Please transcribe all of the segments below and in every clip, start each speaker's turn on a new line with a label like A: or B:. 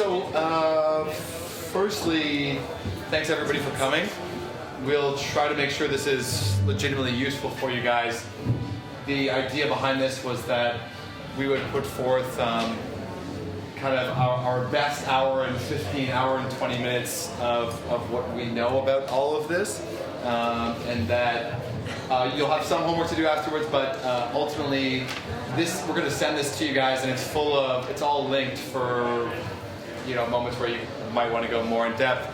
A: So firstly, thanks everybody for coming. We'll try to make sure this is legitimately useful for you guys. The idea behind this was that we would put forth kind of our best hour and 15, hour and 20 minutes of what we know about all of this, and that you'll have some homework to do afterwards, but ultimately we're going to send this to you guys, and it's all linked for moments where you might want to go more in depth.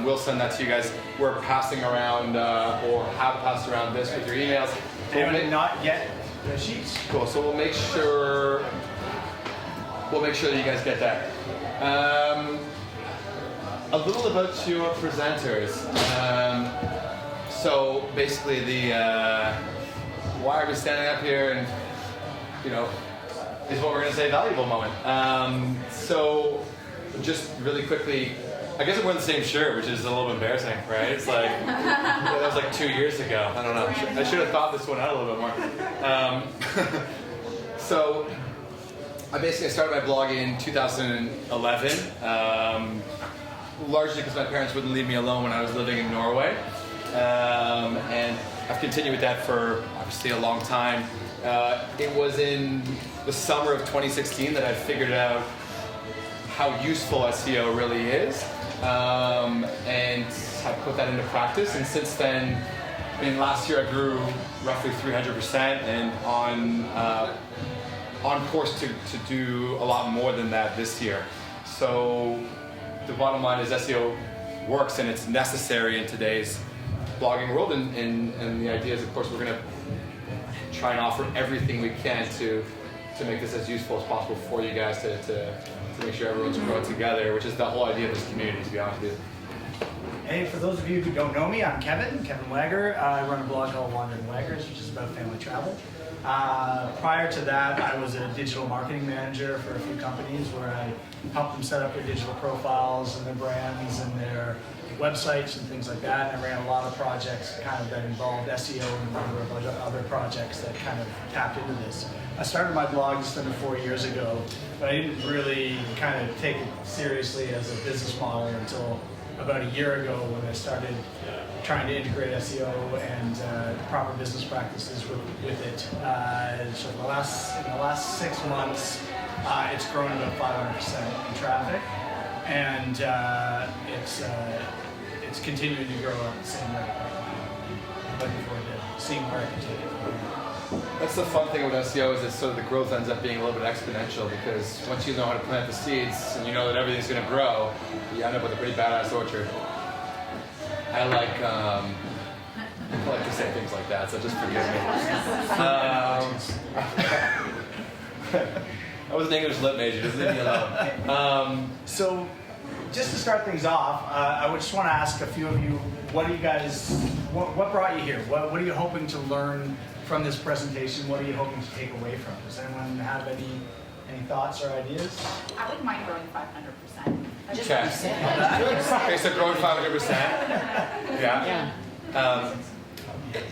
A: We'll send that to you guys. We're passing around or have passed around this with your emails.
B: Anyone not yet the sheets?
A: Cool. So we'll make sure that you guys get that. A little about your presenters. So basically, why are we standing up here and is what we're going to say valuable moment. So just really quickly, I guess we're wearing the same shirt, which is a little embarrassing, right? It's like, that was like 2 years ago. I don't know. I should have thought this one out a little bit more. So I started my blog in 2011, largely because my parents wouldn't leave me alone when I was living in Norway. And I've continued with that for obviously a long time. It was in the summer of 2016 that I figured out how useful SEO really is, and I put that into practice. And since then, last year I grew roughly 300%, and on course to do a lot more than that this year. So the bottom line is SEO works and it's necessary in today's blogging world, and the idea is, of course, we're going to try and offer everything we can to make this as useful as possible for you guys to make sure everyone's growing together, which is the whole idea of this community, to be honest with you.
B: Hey, for those of you who don't know me, I'm Kevin Wagger. I run a blog called Wandering Waggers, which is about family travel. Prior to that, I was a digital marketing manager for a few companies where I helped them set up their digital profiles and their brands and their websites and things like that. And I ran a lot of projects kind of that involved SEO and a number of other projects that kind of tapped into this. I started my blog just under 4 years ago, but I didn't really kind of take it seriously as a business model until about a year ago when I started trying to integrate SEO and proper business practices with it. So in the last 6 months, it's grown about 500% in traffic, and it's continuing to grow at the same rate right now. I'm looking forward to seeing where I can take it from here.
A: That's the fun thing with SEO, is that sort of the growth ends up being a little bit exponential, because once you know how to plant the seeds and you know that everything's going to grow, you end up with a pretty badass orchard. I like to say things like that, so just forgive me. I was an English lit major, just leave me alone.
B: So, just to start things off, I would just want to ask a few of you, what brought you here? What are you hoping to learn from this presentation? What are you hoping to take away from it? Does anyone have any thoughts or ideas?
C: I wouldn't mind growing 500%.
A: Okay. Okay, so growing 500%. Yeah.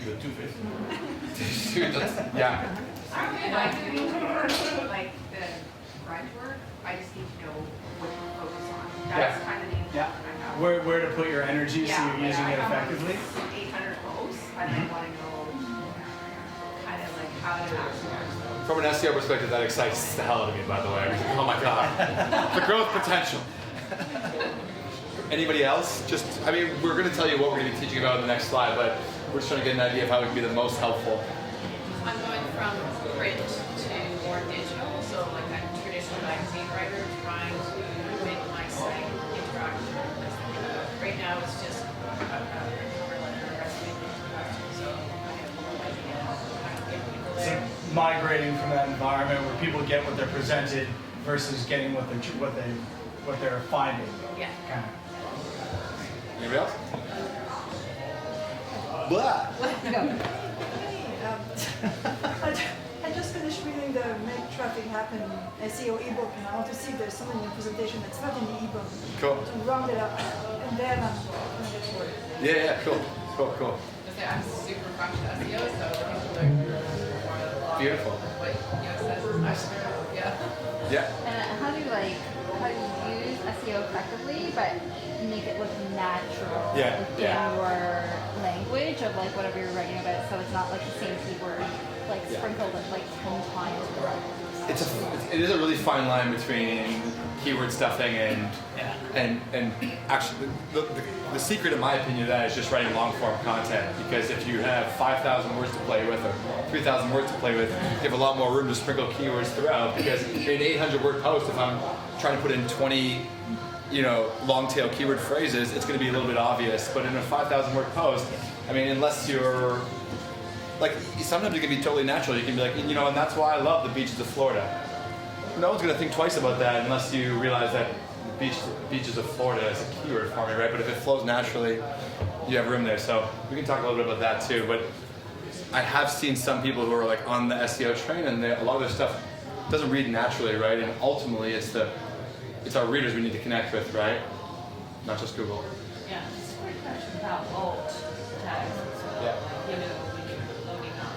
D: You're two-faced.
A: Yeah.
C: I like the grunt work. I just need to know what to focus on. That's kind of the intent I have.
B: Where to put your energy so you're using it effectively?
C: 800 posts, and I want to know kind of like how to maximize.
A: From an SEO perspective, that excites the hell out of me, by the way. Oh my God. The growth potential. Anybody else? We're going to tell you what we're going to be teaching about in the next slide, but we're just trying to get an idea of how it can be the most helpful.
E: I'm going from print to more digital, so like a traditional magazine writer trying to make my site interactive. Right now it's just a cover letter, resume, so I have no idea how to kind of get people there.
B: So migrating from that environment where people get what they're presented versus getting what they're finding.
E: Yeah.
B: Kind of.
A: Anybody else? Blah.
F: I just finished reading the Make Traffic Happen SEO ebook, and I want to see if there's something in the presentation that's not in the ebook.
A: Cool.
F: To round it up, and then I'm going to get to it.
A: Yeah, cool.
E: I'm super conscious of SEO, so
A: Beautiful.
E: what Yoast says is actually, yeah.
A: Yeah.
G: And how do you use SEO effectively, but make it look natural
A: Yeah,
G: within
A: yeah.
G: your language of like whatever you're writing about, so it's not like the same keyword like sprinkled like 10 times throughout.
A: It is a really fine line between keyword stuffing and actually the secret, in my opinion, of that is just writing long form content, because if you have 5,000 words to play with or 3,000 words to play with, you have a lot more room to sprinkle keywords throughout, because in an 800 word post, if I'm trying to put in 20 long tail keyword phrases, it's going to be a little bit obvious. But in a 5,000 word post, I mean, unless you're like, sometimes it can be totally natural. You can be like, and that's why I love the beaches of Florida. No one's going to think twice about that unless you realize that beaches of Florida is a keyword for me, right? But if it flows naturally, you have room there. So we can talk a little bit about that too. But I have seen some people who are like on the SEO train, and a lot of their stuff doesn't read naturally, right? And ultimately, it's our readers we need to connect with, right? Not just Google.
E: Yeah, it's a great question about alt tags and stuff.
A: Yeah.
E: When you're loading up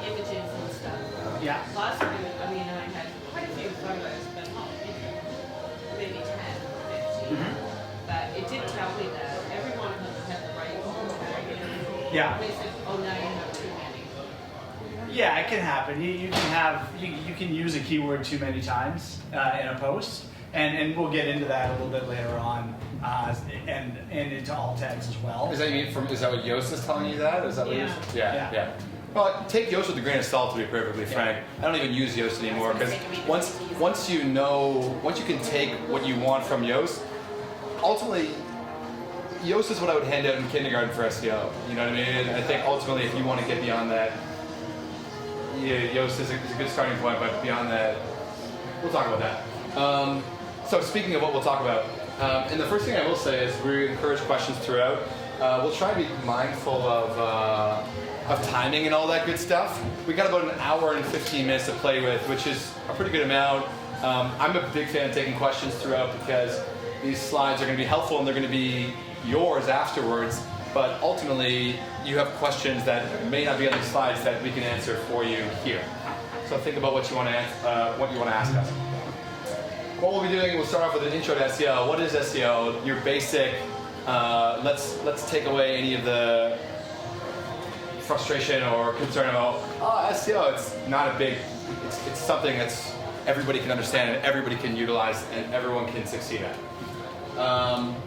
E: images and stuff.
B: Yeah.
E: Last week, I had quite a few photos, but not maybe 10, 15. But it did tell me that every one of them had the right alt tag. And
B: Yeah.
E: they said, oh, now you have too many.
B: Yeah, it can happen. You can use a keyword too many times in a post, and we'll get into that a little bit later on, and into alt tags as well.
A: Is that what Yoast is telling you that? Is that what
E: Yeah.
A: you're Yeah. Well, take Yoast with a grain of salt, to be perfectly frank. I don't even use Yoast anymore, because once you can take what you want from Yoast, ultimately, Yoast is what I would hand out in kindergarten for SEO. You know what I mean? I think ultimately, if you want to get beyond that, Yoast is a good starting point, but beyond that, we'll talk about that. So speaking of what we'll talk about, and the first thing I will say is we encourage questions throughout. We'll try to be mindful of timing and all that good stuff. We got about an hour and 15 minutes to play with, which is a pretty good amount. I'm a big fan of taking questions throughout, because these slides are going to be helpful and they're going to be yours afterwards. But ultimately, you have questions that may not be on these slides that we can answer for you here. So think about what you want to ask us. What we'll be doing, we'll start off with an intro to SEO. What is SEO? Your basic. Let's take away any of the frustration or concern about SEO. It's not a big. It's something that's everybody can understand and everybody can utilize and everyone can succeed at.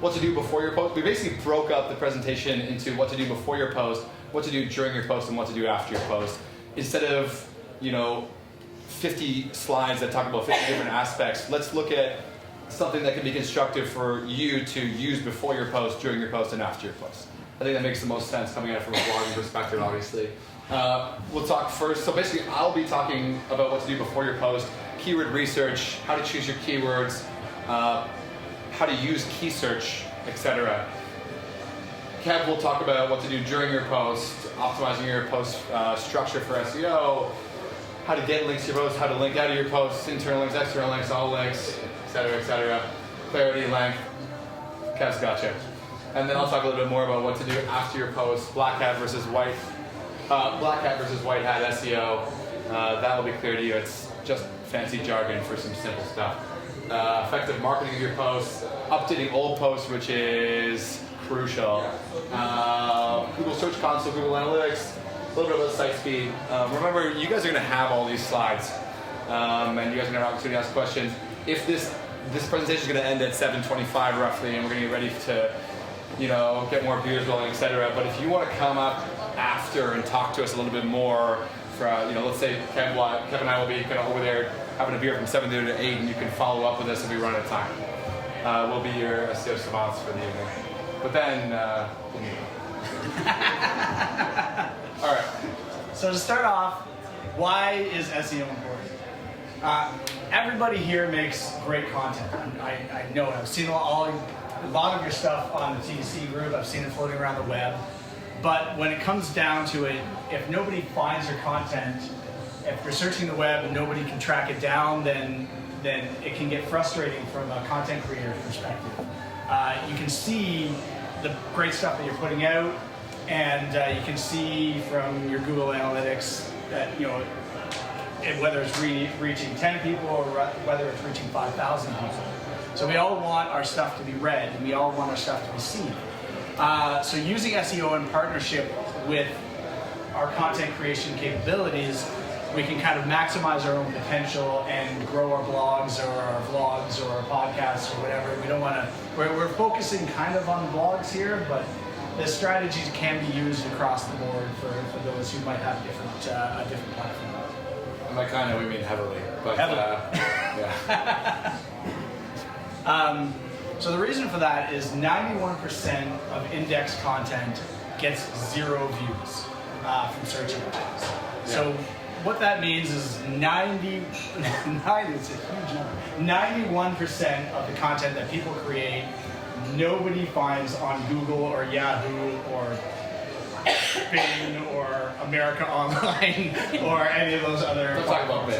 A: What to do before your post. We basically broke up the presentation into what to do before your post, what to do during your post, and what to do after your post. Instead of 50 slides that talk about 50 different aspects, let's look at something that can be constructive for you to use before your post, during your post, and after your post. I think that makes the most sense coming at it from a blogging perspective, obviously. We'll talk first. So basically, I'll be talking about what to do before your post, keyword research, how to choose your keywords, how to use KeySearch, etc. Kev will talk about what to do during your post, optimizing your post structure for SEO, how to get links to your post, how to link out of your posts, internal links, external links, all links, etc., etc. Clarity, length. Kev's got you. And then I'll talk a little bit more about what to do after your post, black hat versus white hat SEO. That will be clear to you. It's just fancy jargon for some simple stuff. Effective marketing of your posts, updating old posts, which is crucial. Google Search Console, Google Analytics, a little bit about site speed. Remember, you guys are going to have all these slides, and you guys are going to have an opportunity to ask questions. If this presentation is going to end at 7:25 roughly, and we're going to get ready to, get more beers rolling, etc. But if you want to come up after and talk to us a little bit more, let's say Kev and I will be kind of over there having a beer from 7 to 8, and you can follow up with us if we run out of time. We'll be your SEO savants for the evening. But then, all right.
B: So to start off, why is SEO important? Everybody here makes great content. I know it. I've seen a lot of your stuff on the TDC group. I've seen it floating around the web. But when it comes down to it, if nobody finds your content, if you're searching the web and nobody can track it down, then it can get frustrating from a content creator's perspective. You can see the great stuff that you're putting out, and you can see from your Google Analytics that whether it's reaching 10 people or whether it's reaching 5,000 people. So we all want our stuff to be read, and we all want our stuff to be seen. So using SEO in partnership with our content creation capabilities, we can kind of maximize our own potential and grow our blogs or our vlogs or our podcasts or whatever. We don't want to, we're focusing kind of on blogs here, but the strategies can be used across the board for those who might have a different platform.
A: And by kind of, we mean heavily. But, yeah.
B: So the reason for that is 91% of indexed content gets 0 views from search engines.
A: Yeah.
B: So what that means is it's a huge number. 91% of the content that people create, nobody finds on Google or Yahoo or Bing or America Online or any of those other.
A: Don't talk about Bing.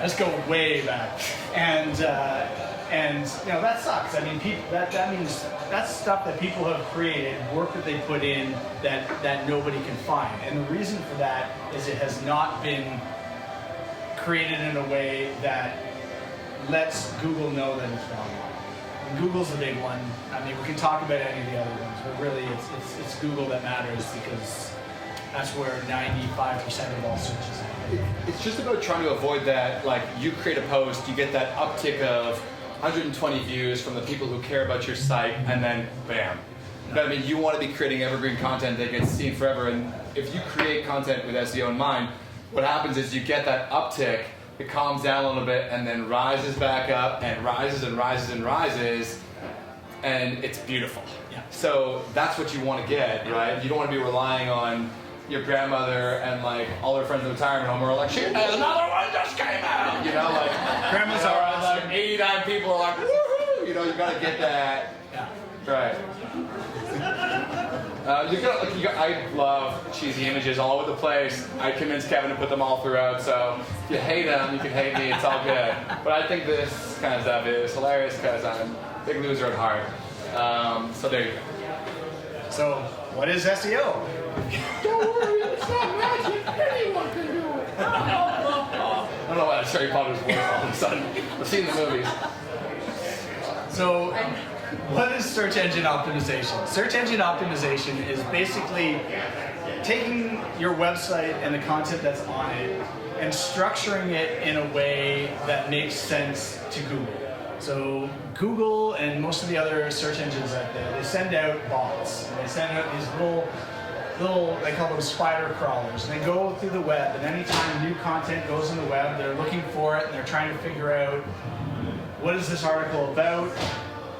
B: Let's go way back, and you know that sucks. I mean, that means that's stuff that people have created, work that they put in that nobody can find. And the reason for that is it has not been created in a way that lets Google know that it's valuable. And Google's the big one. I mean, we can talk about any of the other ones, but really it's Google that matters because that's where 95% of all searches happen.
A: It's just about trying to avoid that, like you create a post, you get that uptick of 120 views from the people who care about your site, and then bam. But I mean, you want to be creating evergreen content that gets seen forever, and if you create content with SEO in mind, what happens is you get that uptick, it calms down a little bit, and then rises back up, and rises and rises and rises, and it's beautiful.
B: Yeah.
A: So that's what you want to get, right? You don't want to be relying on your grandmother and like all her friends in the retirement home are like, shit, another one just came out. You know, like grandma's are like 89 people are like, woohoo! You know, you gotta get that.
B: Yeah.
A: Right. I love cheesy images all over the place. I convinced Kevin to put them all throughout, so if you hate them, you can hate me, it's all good. But I think this kind of stuff is hilarious because I'm a big loser at heart. So there you go.
B: So, what is SEO?
A: Don't worry, it's not magic. Anyone can do it. I don't know why that's Harry Potter's voice all of a sudden. I've seen the movies.
B: So, what is search engine optimization? Search engine optimization is basically taking your website and the content that's on it and structuring it in a way that makes sense to Google. So Google and most of the other search engines out there, they send out bots. And they send out these little, they call them spider crawlers. And they go through the web, and anytime new content goes on the web, they're looking for it, and they're trying to figure out, what is this article about?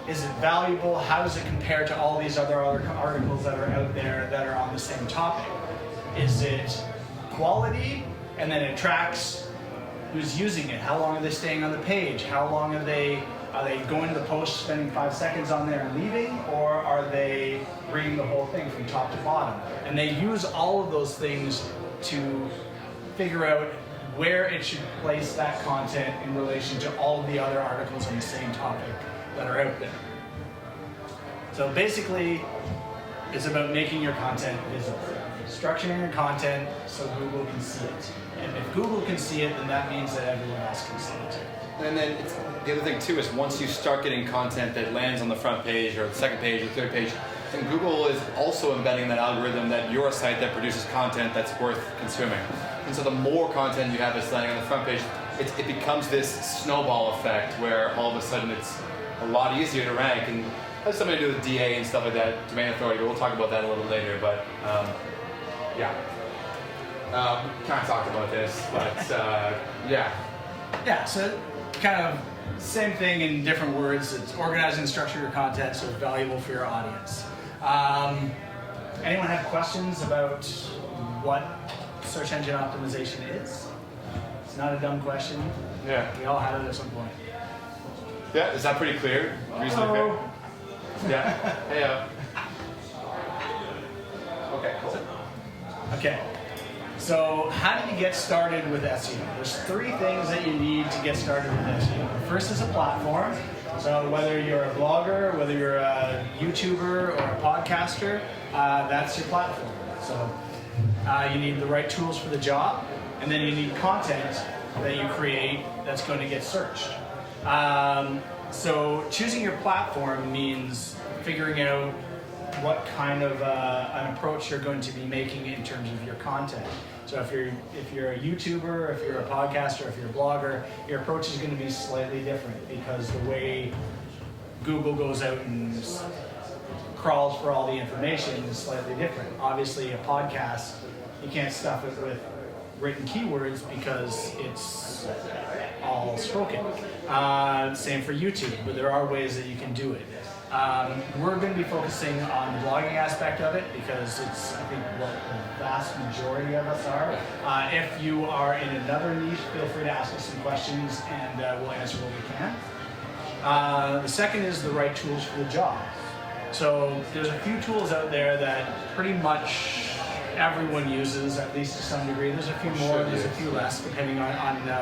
B: Is it valuable? How does it compare to all these other articles that are out there that are on the same topic? Is it quality? And then it tracks who's using it. How long are they staying on the page? How long are they going to the post, spending 5 seconds on there and leaving? Or are they reading the whole thing from top to bottom? And they use all of those things to figure out where it should place that content in relation to all of the other articles on the same topic that are out there. So basically, it's about making your content visible. Structuring your content so Google can see it. And if Google can see it, then that means that everyone else can see it.
A: And then the other thing too is once you start getting content that lands on the front page or the second page or third page, then Google is also embedding that algorithm that you're a site that produces content that's worth consuming. And so the more content you have that's landing on the front page, it becomes this snowball effect where all of a sudden it's a lot easier to rank. And it has something to do with DA and stuff like that, domain authority, but we'll talk about that a little later. But yeah. We kind of talked about this, but yeah.
B: Yeah, so kind of same thing in different words. It's organizing and structure your content so it's valuable for your audience. Anyone have questions about what search engine optimization is? It's not a dumb question.
A: Yeah.
B: We all had it at some point.
A: Yeah, is that pretty clear? Reasonably clear? Yeah. Hey, okay, cool.
B: Okay. So how do you get started with SEO? There's 3 things that you need to get started with SEO. The first is a platform. So whether you're a blogger, whether you're a YouTuber or a podcaster, that's your platform. So you need the right tools for the job, and then you need content that you create that's going to get searched. So choosing your platform means figuring out what kind of an approach you're going to be making in terms of your content. So if you're a YouTuber, if you're a podcaster, if you're a blogger, your approach is going to be slightly different because the way Google goes out and crawls for all the information is slightly different. Obviously, a podcast, you can't stuff it with written keywords because it's all spoken. Same for YouTube, but there are ways that you can do it. We're going to be focusing on the blogging aspect of it because it's, I think, what the vast majority of us are. If you are in another niche, feel free to ask us some questions and we'll answer what we can. The second is the right tools for the job. So there's a few tools out there that pretty much everyone uses, at least to some degree. There's a few more, there's a few less, depending on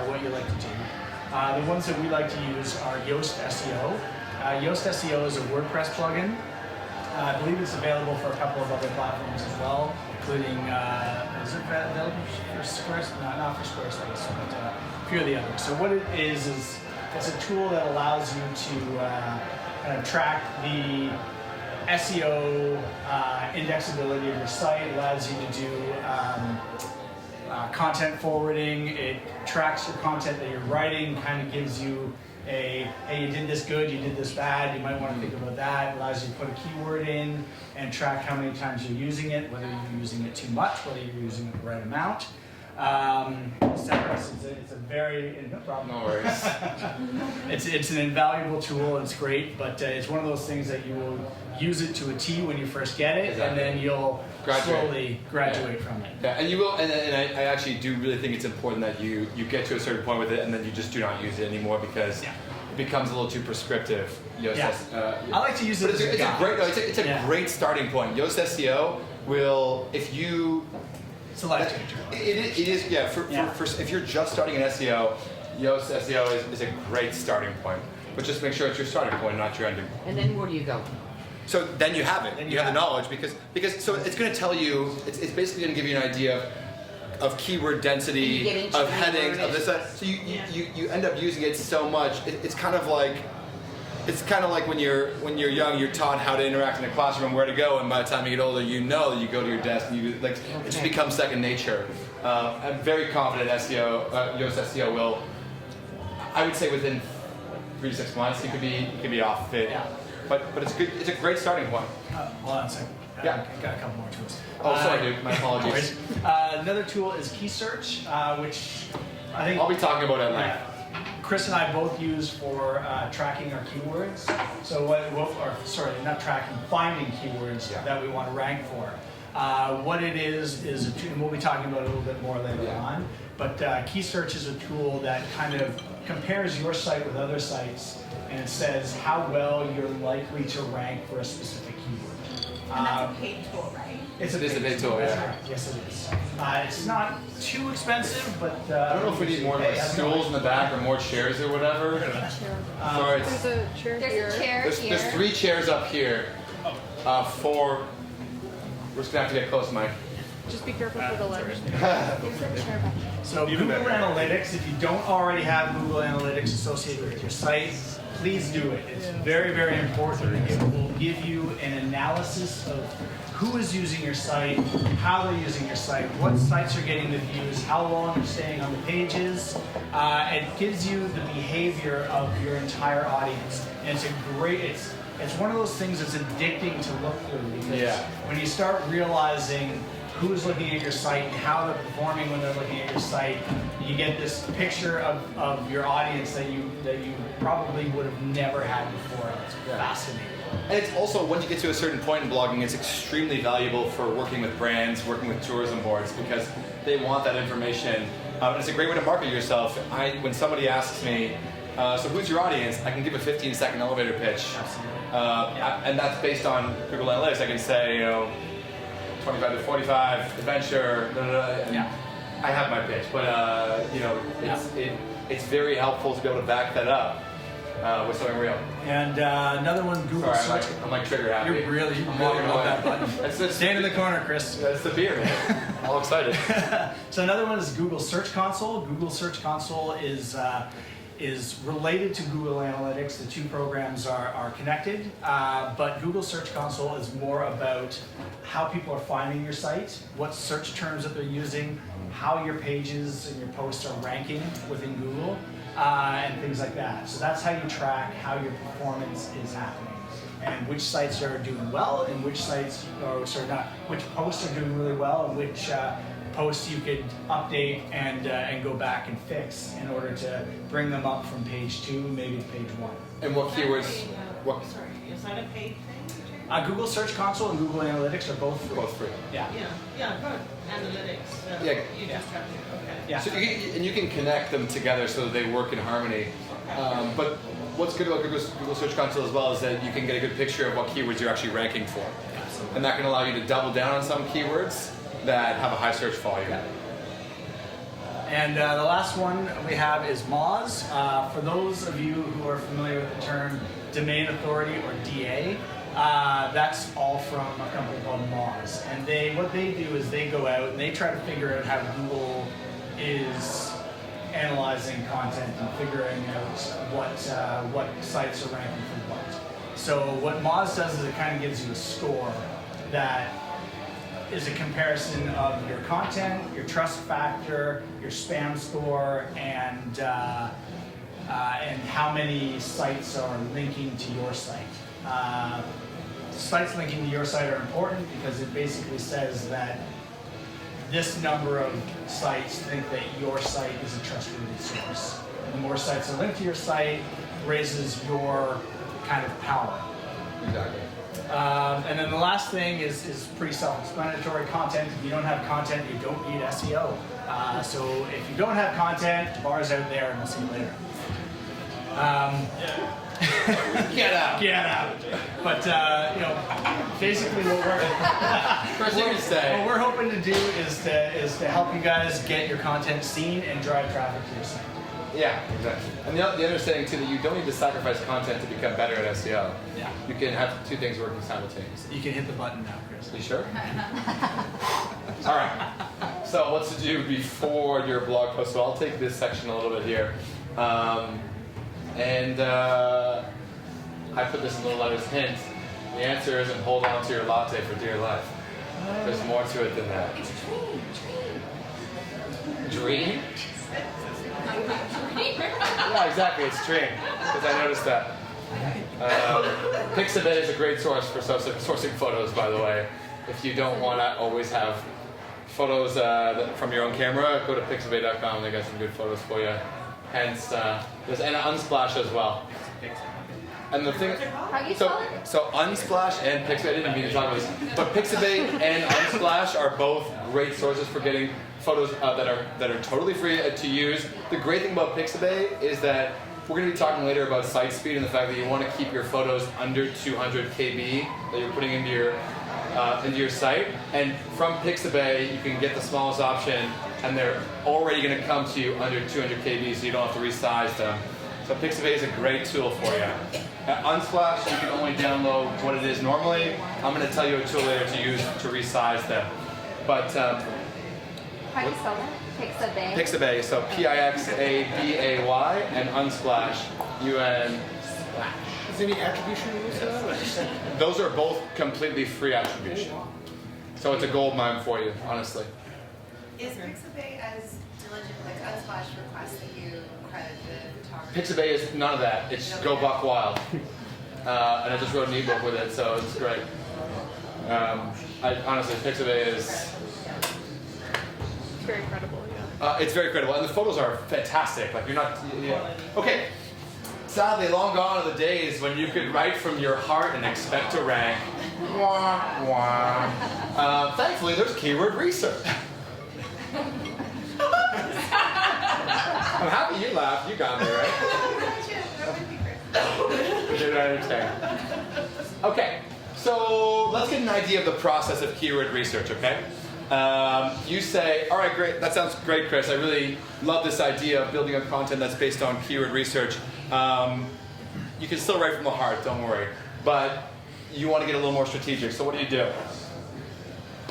B: what you like to do. The ones that we like to use are Yoast SEO. Yoast SEO is a WordPress plugin. I believe it's available for a couple of other platforms as well, including, is it available for Squarespace? No, not for Squarespace, but a few of the others. So what it is it's a tool that allows you to kind of track the SEO indexability of your site. It allows you to do content forwarding. It tracks your content that you're writing, kind of gives you hey, you did this good, you did this bad, you might want to think about that. It allows you to put a keyword in and track how many times you're using it, whether you're using it too much, whether you're using it the right amount. It's a very, no problem.
A: No worries.
B: It's an invaluable tool, it's great, but it's one of those things that you will use it to a T when you first get it, and then you'll slowly graduate from it.
A: Yeah, and you will, and I actually do really think it's important that you get to a certain point with it, and then you just do not use it anymore because it becomes a little too prescriptive. Yoast,
B: I like to use it as a guide.
A: It's a great starting point. Yoast SEO will, if you...
B: It's a life changer.
A: It is, yeah. For if you're just starting in SEO, Yoast SEO is a great starting point. But just make sure it's your starting point, not your ending point.
H: And then where do you go?
A: So then you have it. You have the knowledge because so it's going to tell you. It's basically going to give you an idea of keyword density, of headings, of this. So you end up using it so much. It's kind of like when you're young, you're taught how to interact in a classroom, where to go, and by the time you get older, you know that you go to your desk and it just becomes second nature. I'm very confident Yoast SEO will. I would say within 3 to 6 months, you could be off of it. Yeah. But it's good. It's a great starting point.
B: Hold on a second. I got a couple more tools.
A: Oh, sorry, dude. My apologies.
B: Another tool is KeySearch, which I think
A: I'll be talking about at length.
B: Chris and I both use for tracking our keywords. So not tracking, finding keywords that we want to rank for. What it is a tool, and we'll be talking about it a little bit more later on. But KeySearch is a tool that kind of compares your site with other sites, and it says how well you're likely to rank for a specific keyword.
C: And that's a paid tool, right?
B: It is a paid tool, yes it is. It's not too expensive, but...
A: I don't know if we need more stools in the back or more chairs or whatever. Sorry,
G: There's a chair here.
A: There's 3 chairs up here. 4... We're just going to have to get close, Mike.
G: Just be careful for the ledge.
B: So Google Analytics, if you don't already have Google Analytics associated with your site, please do it. It's very, very important. It will give you an analysis of who is using your site, how they're using your site, what sites are getting the views, how long they're staying on the pages. It gives you the behavior of your entire audience. And it's one of those things that's addicting to look through because when you start realizing who's looking at your site and how they're performing when they're looking at your site, you get this picture of your audience that you probably would have never had before. It's fascinating. And
A: it's also, once you get to a certain point in blogging, it's extremely valuable for working with brands, working with tourism boards, because they want that information. And it's a great way to market yourself. When somebody asks me, so who's your audience? I can give a 15-second elevator pitch. And that's based on Google Analytics. I can say, 25 to 45, adventure, and I have my pitch, but it's very helpful to be able to back that up with something real. And another one, Google Search. I'm like trigger happy. You're really love that button. Stand in the corner, Chris. That's the beer, man. All excited. So another one is Google Search Console. Google Search Console is
B: is related to Google Analytics. The two programs are connected, but Google Search Console is more about how people are finding your site, what search terms that they're using, how your pages and your posts are ranking within Google, and things like that. So that's how you track how your performance is happening, and which sites are doing well, and which sites, or sorry, not, which posts are doing really well, and which posts you could update and go back and fix in order to bring them up from page 2, maybe to page 1.
A: And what keywords?
H: Sorry, is that a paid thing?
B: Google Search Console and Google Analytics are both free.
A: Both free.
B: Yeah.
H: Yeah, good. Analytics.
A: Yeah.
H: You just have to, okay.
B: Yeah.
A: So you can connect them together so that they work in harmony. But what's good about Google Search Console as well is that you can get a good picture of what keywords you're actually ranking for. And that can allow you to double down on some keywords that have a high search volume.
B: Yeah. And the last one we have is Moz. For those of you who are familiar with the term domain authority or DA, that's all from a company called Moz. And what they do is they go out and they try to figure out how Google is analyzing content and figuring out what sites are ranking for what. So what Moz does is it kind of gives you a score that is a comparison of your content, your trust factor, your spam score, and how many sites are linking to your site. Sites linking to your site are important because it basically says that this number of sites think that your site is a trustworthy source. The more sites are linked to your site raises your kind of power.
A: Exactly.
B: And then the last thing is pretty self-explanatory. Content. If you don't have content, you don't need SEO. So if you don't have content, the bar's out there, and we'll see you later.
A: Get out.
B: Get out. But basically what we're hoping to do is to help you guys get your content seen and drive traffic to your site.
A: Yeah, exactly. And the understanding too that you don't need to sacrifice content to become better at SEO.
B: Yeah.
A: You can have two things working simultaneously.
B: You can hit the button now, Chris.
A: You sure? All right. So what's to do before your blog post? So I'll take this section a little bit here. I put this in little letters, hint. The answer isn't hold on to your latte for dear life. There's more to it than that.
C: It's
A: Dream? Yeah, exactly. It's dream. Because I noticed that. Pixabay is a great source for sourcing photos, by the way. If you don't want to always have photos from your own camera, go to pixabay.com. They got some good photos for you. Hence, there's an Unsplash as well. And the thing,
G: How do you spell it?
A: so Unsplash and Pixabay, I didn't mean to talk about this, but Pixabay and Unsplash are both great sources for getting photos that are totally free to use. The great thing about Pixabay is that we're going to be talking later about site speed and the fact that you want to keep your photos under 200 KB that you're putting into your site. And from Pixabay, you can get the smallest option, and they're already going to come to you under 200 KB, so you don't have to resize them. So Pixabay is a great tool for you. At Unsplash, you can only download what it is normally. I'm going to tell you a tool later to use to resize them. But
G: How do you spell that? Pixabay.
A: Pixabay, so Pixabay, and Unsplash, UN.
I: Is there any attribution rules to that?
A: Those are both completely free attribution. So it's a gold mine for you, honestly.
C: Is Pixabay as diligent, like Unsplash requests that you credit the photographer?
A: Pixabay is none of that. It's go buck wild. And I just wrote an ebook with it, so it's great. Honestly, Pixabay is...
E: It's very credible, yeah.
A: it's very credible, and the photos are fantastic. Like you're not... Yeah. Okay. Sadly, long gone are the days when you could write from your heart and expect to rank. Wah, wah. Thankfully, there's keyword research. I'm happy you laughed. You got me, right? We did understand. Okay, so let's get an idea of the process of keyword research, okay? You say, all right, great, that sounds great, Chris. I really love this idea of building up content that's based on keyword research. You can still write from the heart, don't worry. But you want to get a little more strategic, so what do?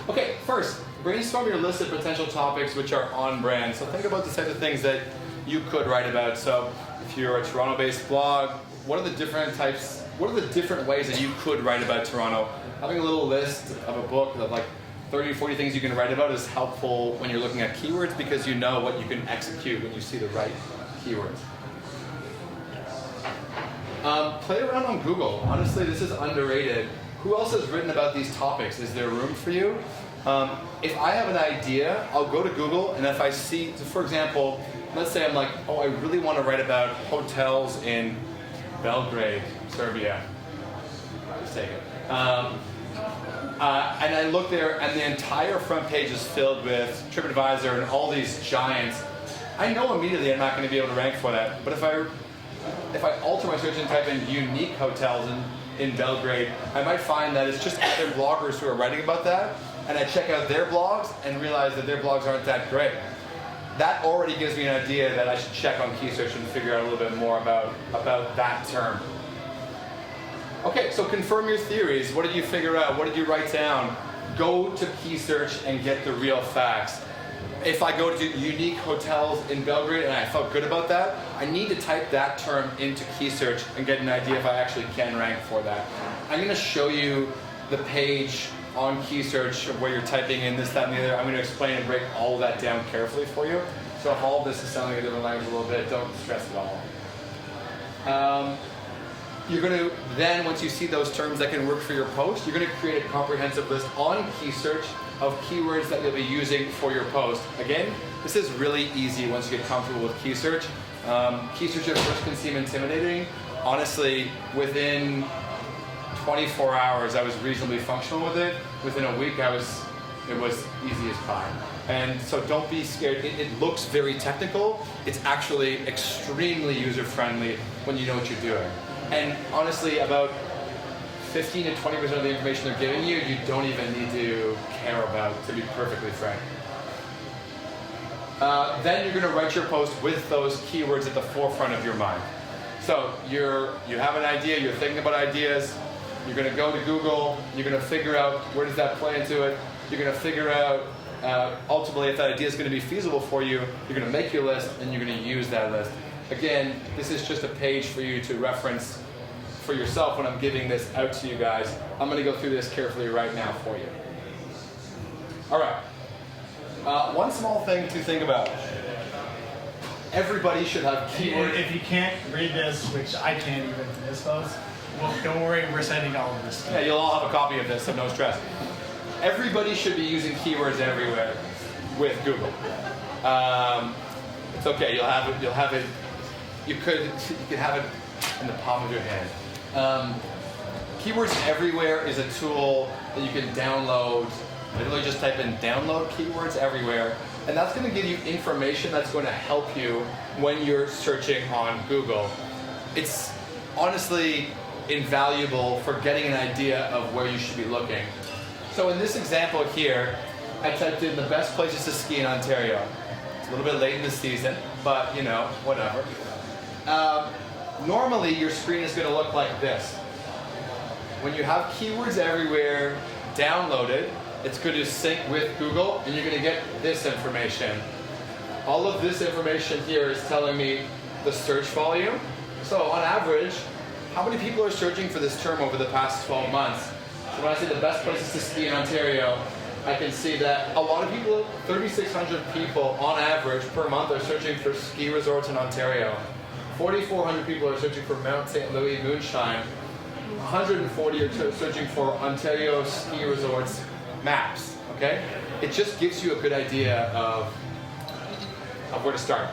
A: Okay, first, brainstorm your list of potential topics which are on brand. So think about the types of things that you could write about. So if you're a Toronto-based blog, what are the different types, what are the different ways that you could write about Toronto? Having a little list of a book of like 30 or 40 things you can write about is helpful when you're looking at keywords because you know what you can execute when you see the right keywords. Play around on Google. Honestly, this is underrated. Who else has written about these topics? Is there room for you? If I have an idea, I'll go to Google, and if I see, so for example, let's say I'm like, oh, I really want to write about hotels in Belgrade, Serbia. I'll just take it. And I look there, and the entire front page is filled with TripAdvisor and all these giants. I know immediately I'm not going to be able to rank for that. But if I alter my search and type in unique hotels in Belgrade, I might find that it's just other bloggers who are writing about that, and I check out their blogs and realize that their blogs aren't that great. That already gives me an idea that I should check on KeySearch and figure out a little bit more about that term. Okay, so confirm your theories. What did you figure out? What did you write down? Go to KeySearch and get the real facts. If I go to unique hotels in Belgrade and I felt good about that, I need to type that term into KeySearch and get an idea if I actually can rank for that. I'm going to show you the page on KeySearch of where you're typing in this, that, and the other. I'm going to explain and break all of that down carefully for you. So if all of this is sounding a different language a little bit, don't stress at all. You're going to then, once you see those terms that can work for your post, you're going to create a comprehensive list on KeySearch of keywords that you'll be using for your post. Again, this is really easy once you get comfortable with KeySearch. KeySearch at first can seem intimidating. Honestly, within 24 hours, I was reasonably functional with it. Within a week, it was easy as pie. And so don't be scared. It looks very technical. It's actually extremely user-friendly when you know what you're doing. And honestly, about 15 to 20% of the information they're giving you, you don't even need to care about, to be perfectly frank. Then you're going to write your post with those keywords at the forefront of your mind. So you have an idea, you're thinking about ideas, you're going to go to Google, you're going to figure out where does that play into it, you're going to figure out ultimately if that idea is going to be feasible for you, you're going to make your list and you're going to use that list. Again, this is just a page for you to reference for yourself when I'm giving this out to you guys. I'm going to go through this carefully right now for you. All right. One small thing to think about. Everybody should have keywords.
B: If you can't read this, which I can't even for this post, well, don't worry, we're sending all of this.
A: Yeah, you'll all have a copy of this, so no stress. Everybody should be using keywords everywhere with Google. It's okay. You'll have it. You could have it in the palm of your hand. Keywords Everywhere is a tool that you can download. Literally just type in download keywords everywhere, and that's going to give you information that's going to help you when you're searching on Google. It's honestly invaluable for getting an idea of where you should be looking. So in this example here, I typed in the best places to ski in Ontario. It's a little bit late in the season, but you know, whatever. Normally your screen is going to look like this. When you have keywords everywhere downloaded, it's going to sync with Google and you're going to get this information. All of this information here is telling me the search volume. So on average, how many people are searching for this term over the past 12 months? So when I say the best places to ski in Ontario, I can see that a lot of people, 3,600 people on average per month are searching for ski resorts in Ontario. 4,400 people are searching for Mount St. Louis moonshine. 140 are searching for Ontario ski resorts maps, okay? It just gives you a good idea of where to start.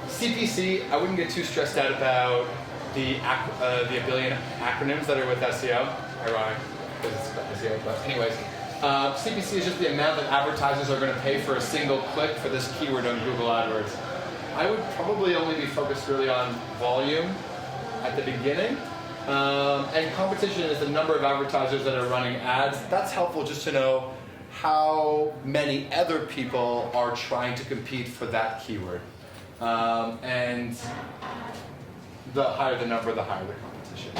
A: CPC, I wouldn't get too stressed out about the a billion acronyms that are with SEO. Ironic, because it's SEO, but anyways. CPC is just the amount that advertisers are going to pay for a single click for this keyword on Google AdWords. I would probably only be focused really on volume at the beginning. And competition is the number of advertisers that are running ads. That's helpful just to know how many other people are trying to compete for that keyword. And the higher the number, the higher the competition.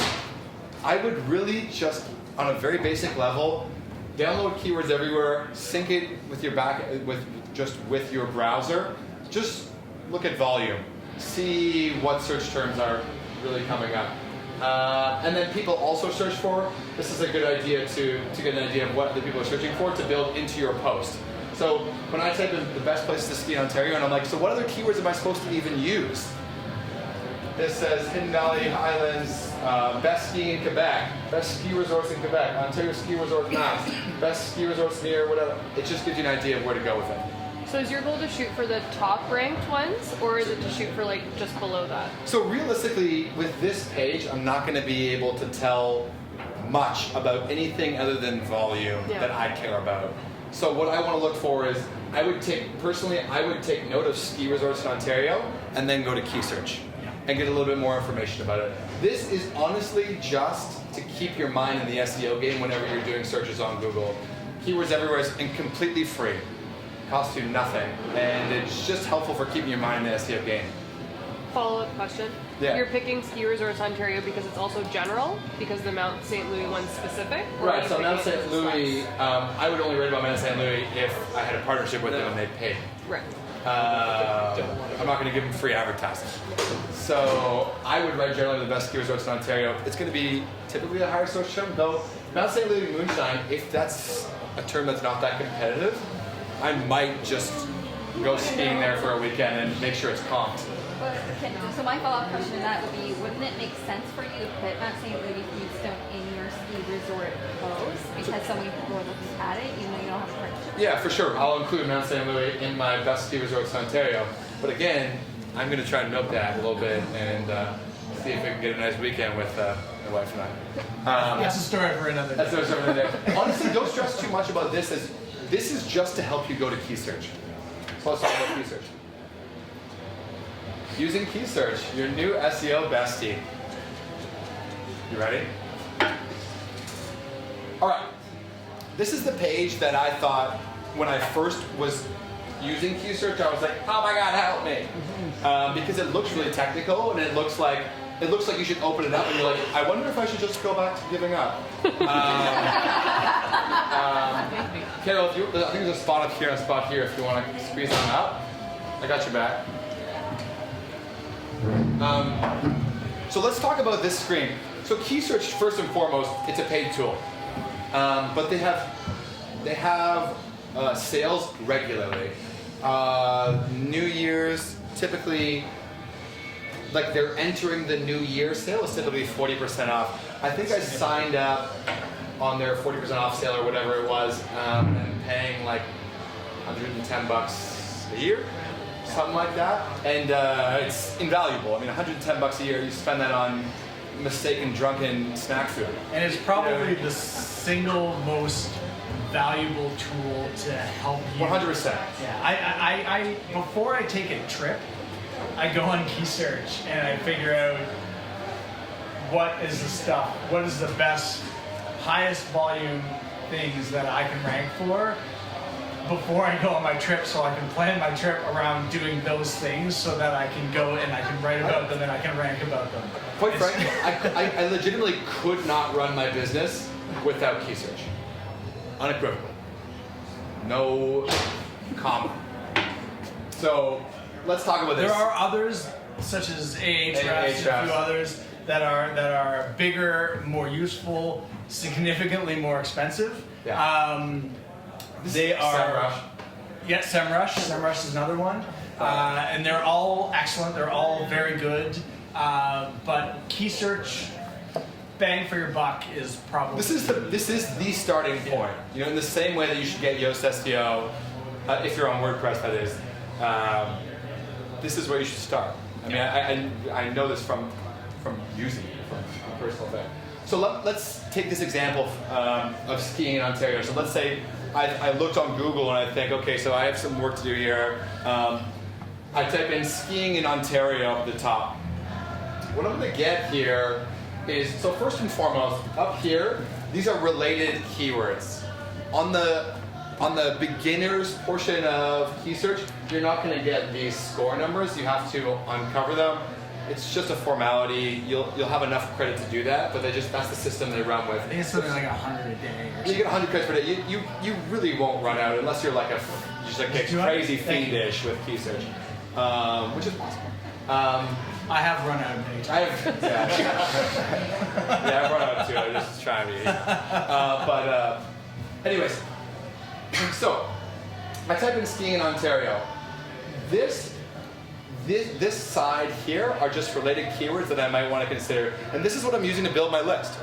A: I would really just, on a very basic level, download keywords everywhere, sync it with your with your browser. Just look at volume, see what search terms are really coming up. And then people also search for. This is a good idea to get an idea of what the people are searching for to build into your post. So when I type in the best places to ski in Ontario, and I'm like, so what other keywords am I supposed to even use? This says Hidden Valley Highlands, best skiing in Quebec, best ski resorts in Quebec, Ontario ski resort maps, best ski resorts near whatever. It just gives you an idea of where to go with it.
J: So is your goal to shoot for the top ranked ones, or is it to shoot for like just below that?
A: So realistically, with this page, I'm not going to be able to tell much about anything other than volume that I care about. So what I want to look for is, I would take note of ski resorts in Ontario and then go to KeySearch and get a little bit more information about it. This is honestly just to keep your mind in the SEO game whenever you're doing searches on Google. Keywords Everywhere is completely free. Costs you nothing, and it's just helpful for keeping your mind in the SEO game.
J: Follow-up question.
A: Yeah.
J: You're picking ski resorts Ontario because it's also general, because the Mount St. Louis one's specific? Or
A: Right, so Mount St. Louis,
J: specs?
A: I would only write about Mount St. Louis if I had a partnership with them and they paid.
J: Right.
A: I'm not going to give them free advertising. So I would write generally the best ski resorts in Ontario. It's going to be typically a higher search term, though Mount St. Louis Moonshine, if that's a term that's not that competitive, I might just go skiing there for a weekend and make sure it's comped.
G: So my follow-up question to that would be, wouldn't it make sense for you to put Mount St. Louis Keystone in your ski resort post because so many people are looking at it, even though you don't have a partnership?
A: Yeah, for sure. I'll include Mount St. Louis in my best ski resorts in Ontario. But again, I'm going to try and milk that a little bit and see if we can get a nice weekend with my wife and I.
B: That's a story for another day.
A: That's a story for another day. Honestly, don't stress too much about this. As this is just to help you go to KeySearch. So let's talk about KeySearch. Using KeySearch, your new SEO bestie. You ready? All right. This is the page that I thought when I first was using KeySearch, I was like, oh my God, help me. Because it looks really technical and it looks like you should open it up and you're like, I wonder if I should just go back to giving up. Carol, I think there's a spot up here and a spot here if you want to squeeze them out. I got your back. So let's talk about this screen. So KeySearch, first and foremost, it's a paid tool. But they have sales regularly. New Year's, typically, like they're entering the New Year sale is typically 40% off. I think I signed up on their 40% off sale or whatever it was, and paying like $110 a year, something like that. And it's invaluable. I mean, $110 a year, you spend that on mistaken drunken snack food.
B: And it's probably the single most valuable tool to help you.
A: 100%.
B: Yeah, I before I take a trip, I go on KeySearch and I figure out what is the best, highest volume things that I can rank for before I go on my trip, so I can plan my trip around doing those things so that I can go and I can write about them and I can rank about them.
A: Quite frankly, I legitimately could not run my business without KeySearch. Unequivocally. No comma. So let's talk about this.
B: There are others, such as Ahrefs and a few others, that are bigger, more useful, significantly more expensive.
A: Yeah.
B: They are.
A: SEMrush.
B: Yeah, SEMrush. SEMrush is another one, and they're all excellent. They're all very good. But KeySearch, bang for your buck, is probably.
A: This is the starting point. You know, in the same way that you should get Yoast SEO, if you're on WordPress, that is. This is where you should start. I mean, I know this from using it, from a personal thing. So let's take this example of skiing in Ontario. So let's say I looked on Google and I think, okay, so I have some work to do here. I type in skiing in Ontario at the top. What I'm going to get here is, so first and foremost, up here, these are related keywords. On the beginners portion of KeySearch, you're not going to get these score numbers. You have to uncover them. It's just a formality. You'll have enough credit to do that, but that's the system they run with.
B: I think it's something like 100 a day.
A: You get 100 credits per day. You really won't run out unless you're like a crazy fiendish with KeySearch. which is possible.
B: I have run out of page.
A: I have, yeah, I've run out too. I'm just trying to be. Anyways, so I type in skiing in Ontario. This side here are just related keywords that I might want to consider, and this is what I'm using to build my list.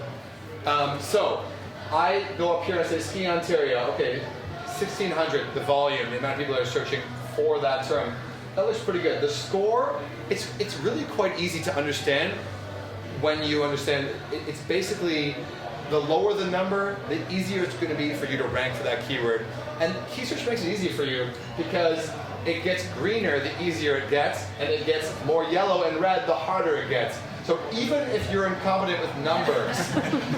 A: So I go up here and I say skiing in Ontario. Okay, 1,600, the volume, the amount of people that are searching for that term. That looks pretty good. The score, it's really quite easy to understand when you understand. It's basically the lower the number, the easier it's going to be for you to rank for that keyword. And KeySearch makes it easy for you because it gets greener the easier it gets, and it gets more yellow and red the harder it gets. So even if you're incompetent with numbers,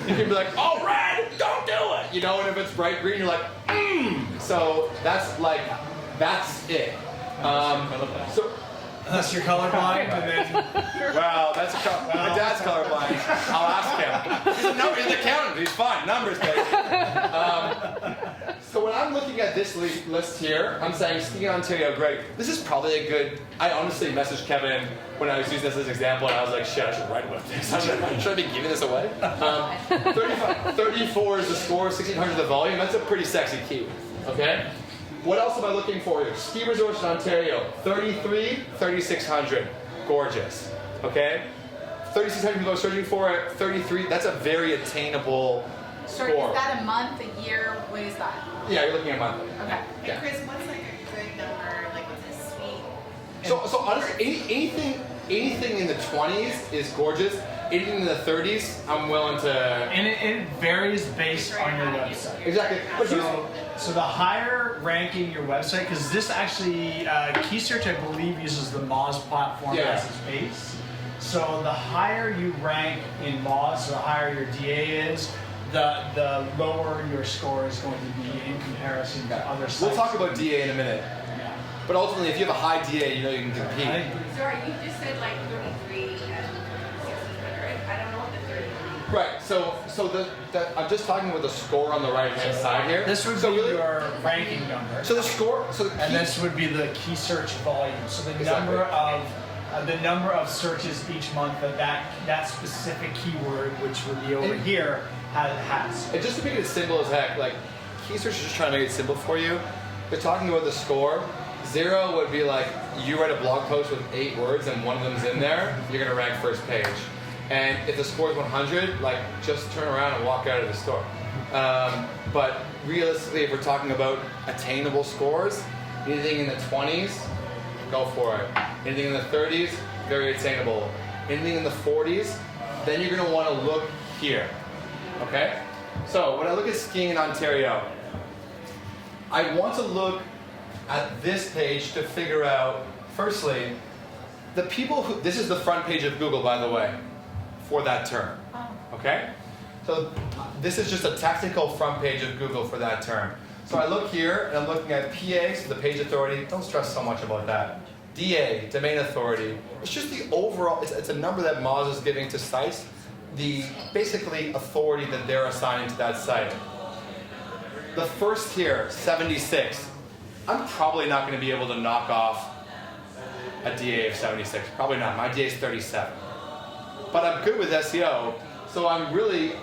A: you can be like, oh, red, don't do it! You know, and if it's bright green, you're like, So that's it. So
B: Unless you're colorblind, and then
A: well, my dad's colorblind. I'll ask him. He's an accountant. He's fine. Numbers, baby. So when I'm looking at this list here, I'm saying skiing in Ontario, great. This is probably a good. I honestly messaged Kevin when I was using this as an example, and I was like, shit, I should write about this. Should I be giving this away? 34 is the score, 1,600 is the volume. That's a pretty sexy keyword. Okay. What else am I looking for here? Ski resorts in Ontario, 33, 3,600. Gorgeous. Okay? 3,600 people are searching for it. 33, that's a very attainable
C: Sorry,
A: score.
C: is that a month, a year? What is that?
A: Yeah, you're looking at monthly.
C: Okay.
A: Yeah.
H: Chris, what's like a good number? Like what's a sweet?
A: So honestly, anything in the 20s is gorgeous. Anything in the 30s, I'm willing to.
B: and it varies based on your website.
A: Exactly. But
B: So the higher ranking your website, because this actually, KeySearch I believe uses the Moz platform as its base. So the higher you rank in Moz, the higher your DA is, the lower your score is going to be in comparison to other sites.
A: we'll talk about DA in a minute.
B: Yeah.
A: But ultimately, if you have a high DA, you know you can compete.
C: Sorry, you just said like 33 and 1,600. I don't know what the 33.
A: Right. So I'm just talking about the score on the right hand side here.
B: This would
A: so
B: be
A: really,
B: your ranking number.
A: So the score. So the
B: And this would be the key search volume. So the
A: Exactly.
B: number of searches each month that specific keyword, which would be over here, has.
A: And just to make it as simple as heck, like KeySearch is just trying to make it simple for you. They're talking about the score. 0 would be like you write a blog post with 8 words and one of them's in there, you're gonna rank first page. And if the score is 100, like just turn around and walk out of the store. But realistically, if we're talking about attainable scores, anything in the 20s, go for it. Anything in the 30s, very attainable. Anything in the 40s, then you're gonna want to look here. Okay? So when I look at skiing in Ontario, I want to look at this page to figure out, firstly, the people who, this is the front page of Google, by the way, for that term. Okay? So this is just a technical front page of Google for that term. So I look here, and I'm looking at PA, so the page authority. Don't stress so much about that. DA, domain authority. It's just the overall, it's a number that Moz is giving to sites, the basically authority that they're assigning to that site. The first here, 76. I'm probably not going to be able to knock off a DA of 76. Probably not. My DA is 37. But I'm good with SEO, so I'm pretty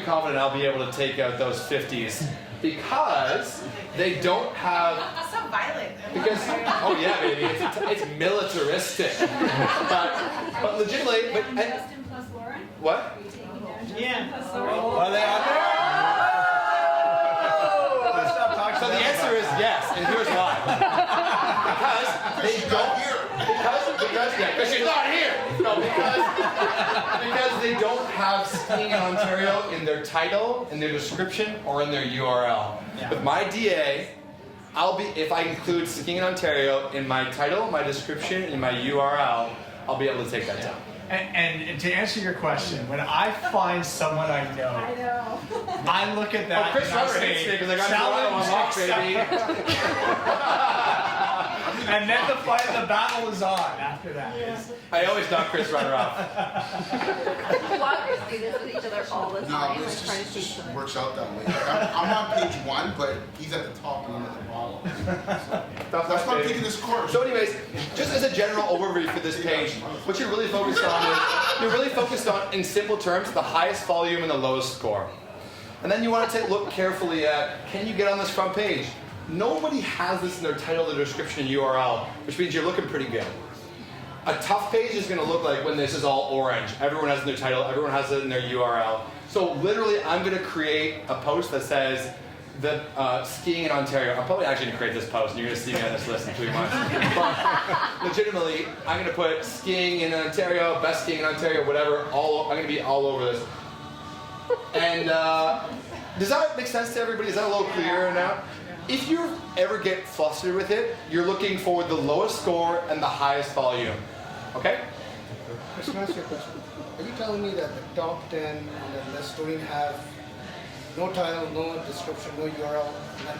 A: confident I'll be able to take out those 50s because they don't have.
H: That's so violent.
A: Because oh yeah, baby, it's militaristic. but legitimately,
G: Justin plus Lauren?
A: what?
G: Are you taking down Justin
H: Yeah.
G: plus Lauren?
B: Are they out there?
A: So the answer is yes, and here's why. Because they don't. Because she's not here. No, because they don't have skiing in Ontario in their title, in their description, or in their URL.
B: Yeah.
A: With my DA, if I include skiing in Ontario in my title, my description, and my URL, I'll be able to take that down.
B: And to answer your question, when I find someone I know, I look at that
A: Chris
B: and I
A: Robert hates
B: say,
A: me because I got Toronto on lock, baby.
B: And then the fight, the battle is on after that.
A: I always knock Chris Ryder off.
G: Bloggers do this with each other all the time,
I: No,
G: like
I: this
G: trying to
I: just
G: teach them.
I: works out that way. Like, I'm on page 1, but he's at the top and I'm at the bottom. That's why I'm taking this course.
A: So anyways, just as a general overview for this page, what you're really focused on is, you're really focused on, in simple terms, the highest volume and the lowest score. And then you want to look carefully at, can you get on this front page? Nobody has this in their title, their description, and URL, which means you're looking pretty good. A tough page is going to look like when this is all orange. Everyone has it in their title, everyone has it in their URL. So literally, I'm going to create a post that says, the skiing in Ontario. I'm probably actually going to create this post, and you're going to see me on this list in 3 months. But legitimately, I'm going to put skiing in Ontario, best skiing in Ontario, whatever. I'm going to be all over this. And does that make sense to everybody? Is that a little clearer now? If you ever get flustered with it, you're looking for the lowest score and the highest volume. Okay?
K: Just to ask you a question. Are you telling me that the top 10 on the list don't even have no title, no description, no URL,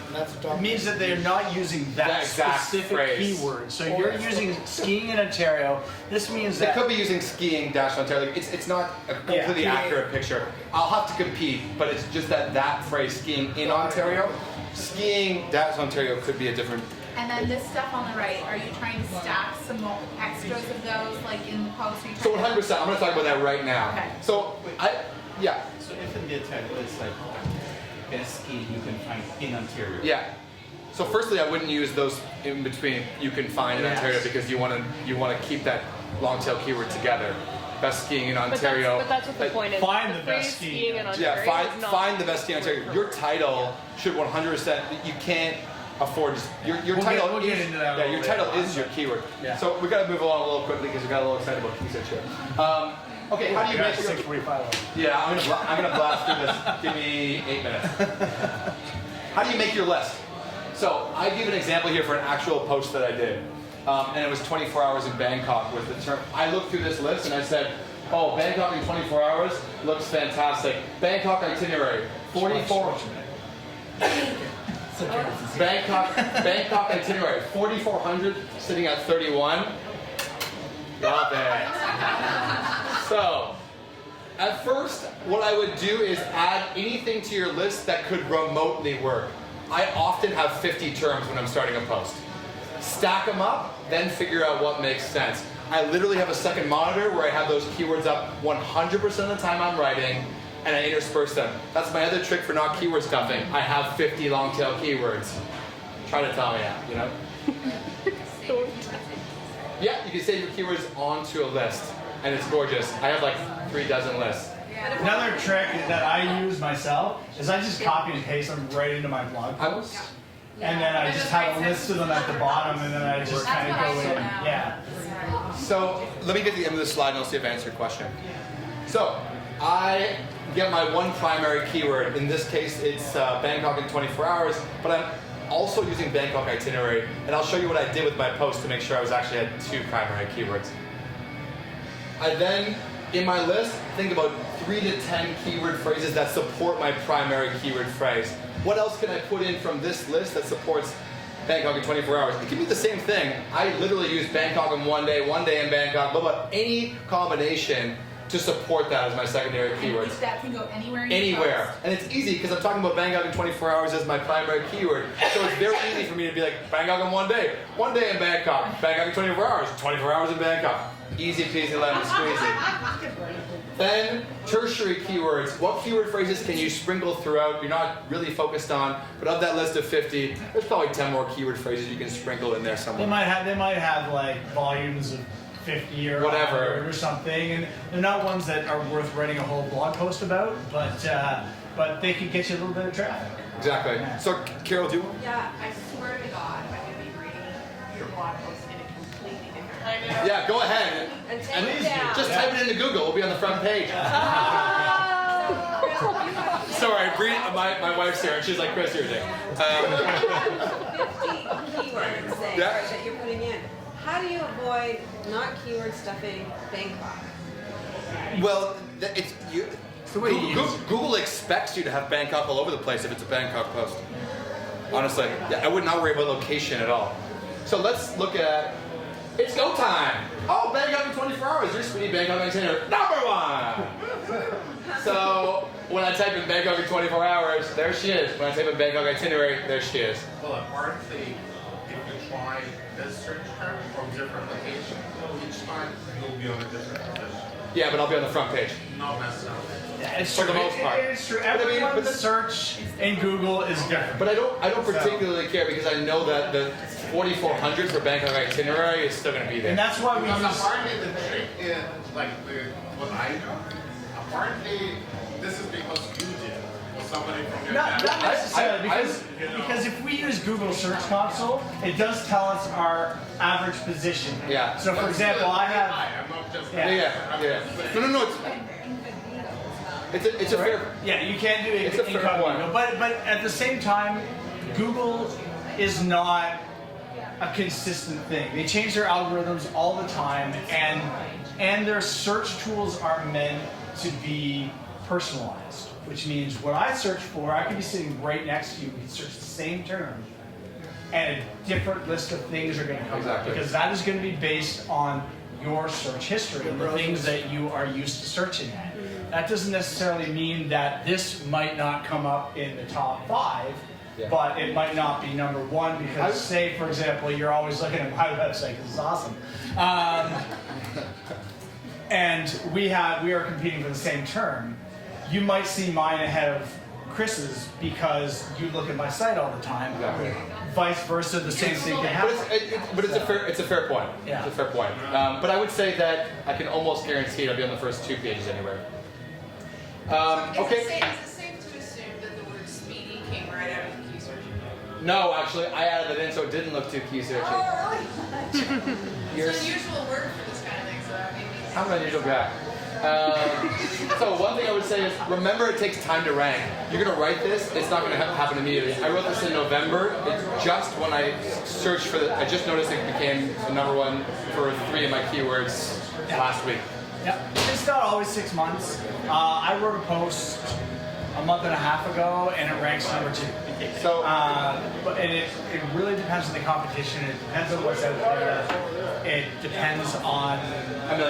K: and that's the top?
B: It means that they're not using that
A: exact
B: specific
A: phrase.
B: keyword. So you're using skiing in Ontario. This means
A: They
B: that
A: could be using skiing dash Ontario. Like, it's not a completely accurate picture. I'll have to compete, but it's just that phrase, skiing in Ontario. Skiing dash Ontario could be a different.
C: And then this stuff on the right, are you trying to stack some more extras of those, like in the post? Are you
A: So
C: trying
A: 100%, I'm going to talk about that right now.
C: Okay.
A: So, yeah.
D: So if in the title it's like best ski you can find in Ontario.
A: Yeah. So firstly, I wouldn't use those in between you can find in Ontario because you want to keep that long tail keyword together. Best skiing in Ontario.
J: But that's what the point is.
B: Find the
J: phrase
B: best skiing
J: in Ontario.
A: Yeah,
J: is not
A: find the best skiing in Ontario. Your title should 100%. You can't afford your title.
B: We'll get into that.
A: Yeah, your title is your keyword.
B: Yeah.
A: So we got to move along a little quickly because we got a little excited about KeySearch here. Okay, how do you make your?
B: 6:45.
A: Yeah, I'm gonna blast through this. Give me 8 minutes. How do you make your list? So I give an example here for an actual post that I did, and it was 24 hours in Bangkok with the term. I looked through this list and I said, "Oh, Bangkok in 24 hours looks fantastic. Bangkok itinerary, 44." Bangkok itinerary, 4,400, sitting at 31. Love it. So, at first, what I would do is add anything to your list that could remotely work. I often have 50 terms when I'm starting a post. Stack them up, then figure out what makes sense. I literally have a second monitor where I have those keywords up 100% of the time I'm writing, and I intersperse them. That's my other trick for not keyword stuffing. I have 50 long tail keywords. Try to tell me that, you know? Yeah, you can save your keywords onto a list, and it's gorgeous. I have like 3 dozen lists.
B: Another trick that I use myself is I just copy and paste them right into my blog post. And then I just have a list of them at the bottom, and then I just kind of go in. Yeah.
A: So let me get to the end of the slide, and I'll see if I answered your question. So I get my one primary keyword. In this case, it's Bangkok in 24 hours, but I'm also using Bangkok itinerary, and I'll show you what I did with my post to make sure I was actually had 2 primary keywords. I then, in my list, think about 3 to 10 keyword phrases that support my primary keyword phrase. What else can I put in from this list that supports Bangkok in 24 hours? It can be the same thing. I literally use Bangkok in one day in Bangkok, but any combination to support that as my secondary keywords.
C: And that can go anywhere.
A: Anywhere. And it's easy because I'm talking about Bangkok in 24 hours as my primary keyword. So it's very easy for me to be like, Bangkok in one day in Bangkok, Bangkok in 24 hours in Bangkok. Easy peasy lemon squeezy. Then tertiary keywords. What keyword phrases can you sprinkle throughout you're not really focused on, but of that list of 50, there's probably 10 more keyword phrases you can sprinkle in there somewhere.
B: They might have like volumes of 50 or
A: whatever
B: or something, and they're not ones that are worth writing a whole blog post about, but they can get you a little bit of traffic.
A: Exactly.
B: Yeah.
A: So Carol, do you?
C: Yeah, I swear to God, I'm going to be reading your blog post in a completely different way.
A: Yeah, go ahead.
G: And take it down.
A: Just type it into Google. We'll be on the front page. Sorry, my wife's here, and she's like, Chris, here's it.
L: 50 keywords, say, that you're putting in. How do you avoid not keyword stuffing Bangkok?
A: Well, Google expects you to have Bangkok all over the place if it's a Bangkok post. Honestly, I would not worry about location at all. So let's look at, it's go time. Oh, Bangkok in 24 hours. Your speedy Bangkok itinerary, #1. So when I type in Bangkok in 24 hours, there she is. When I type in Bangkok itinerary, there she is.
I: Well, apparently, if you try this search term from different locations, each time you'll be on a different position.
A: Yeah, but I'll be on the front page.
I: Not necessarily.
B: Yeah, it's
A: For
B: true.
A: the most part.
B: It's true.
A: But I mean,
B: Everyone's
A: but the-
B: search in Google is different.
A: But I don't particularly care because I know that the 4,400 for Bangkok itinerary is still going to be there.
B: And that's why we
I: Because
B: use.
I: apparently the trick is, like what I do, apparently this is because you did, or somebody from your
B: Not
I: family.
B: necessarily, because if we use Google Search Console, it does tell us our average position.
A: Yeah.
B: So for
I: But
B: example,
I: still,
B: I have.
I: I'm not just
A: Yeah. No. It's a fair.
B: Yeah, you can do
A: It's a fair
B: incognito,
A: point.
B: but at the same time, Google is not a consistent thing. They change their algorithms all the time, and their search tools are meant to be personalized, which means what I search for, I could be sitting right next to you. We can search the same term, and a different list of things are going to come up
A: Exactly.
B: because that is going to be based on your search history and the things that you are used to searching at. That doesn't necessarily mean that this might not come up in the top 5,
A: Yeah.
B: but it might not be number 1 because, say, for example, you're always looking at my website because it's awesome. And we are competing for the same term. You might see mine ahead of Chris's because you look at my site all the time.
A: Exactly.
B: Vice versa, the same thing can
A: But
B: happen.
A: it's a fair point.
B: Yeah.
A: It's a fair point. But I would say that I can almost guarantee I'll be on the first 2 pages anywhere. Okay.
E: Is it safe to assume that the word speedy came right out of the KeySearch?
A: No, actually, I added it in so it didn't look too KeySearchy.
E: It's an unusual word for this kind of thing, so that made me.
A: I'm an unusual guy. So one thing I would say is remember it takes time to rank. You're going to write this, it's not going to happen immediately. I wrote this in November. It's just when I searched for I just noticed it became the #1 for 3 of my keywords last week.
B: Yeah, it's not always 6 months. I wrote a post a month and a half ago, and it ranks number 2.
A: So,
B: but it really depends on the competition. It depends on what's out there. It depends on a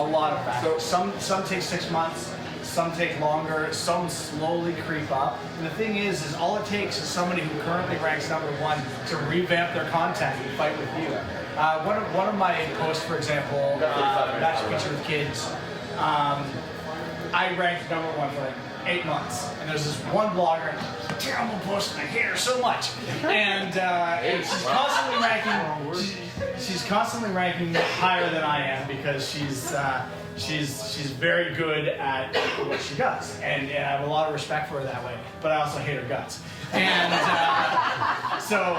B: lot of factors. Some take 6 months. Some take longer. Some slowly creep up. And the thing is all it takes is somebody who currently ranks #1 to revamp their content and fight with you. One of my posts, for example, Match Picture with Kids, I ranked #1 for like 8 months. And there's this one blogger, terrible post, and I hate her so much. And she's constantly ranking. She's constantly ranking higher than I am because she's very good at what she does, and I have a lot of respect for her that way. But I also hate her guts. And so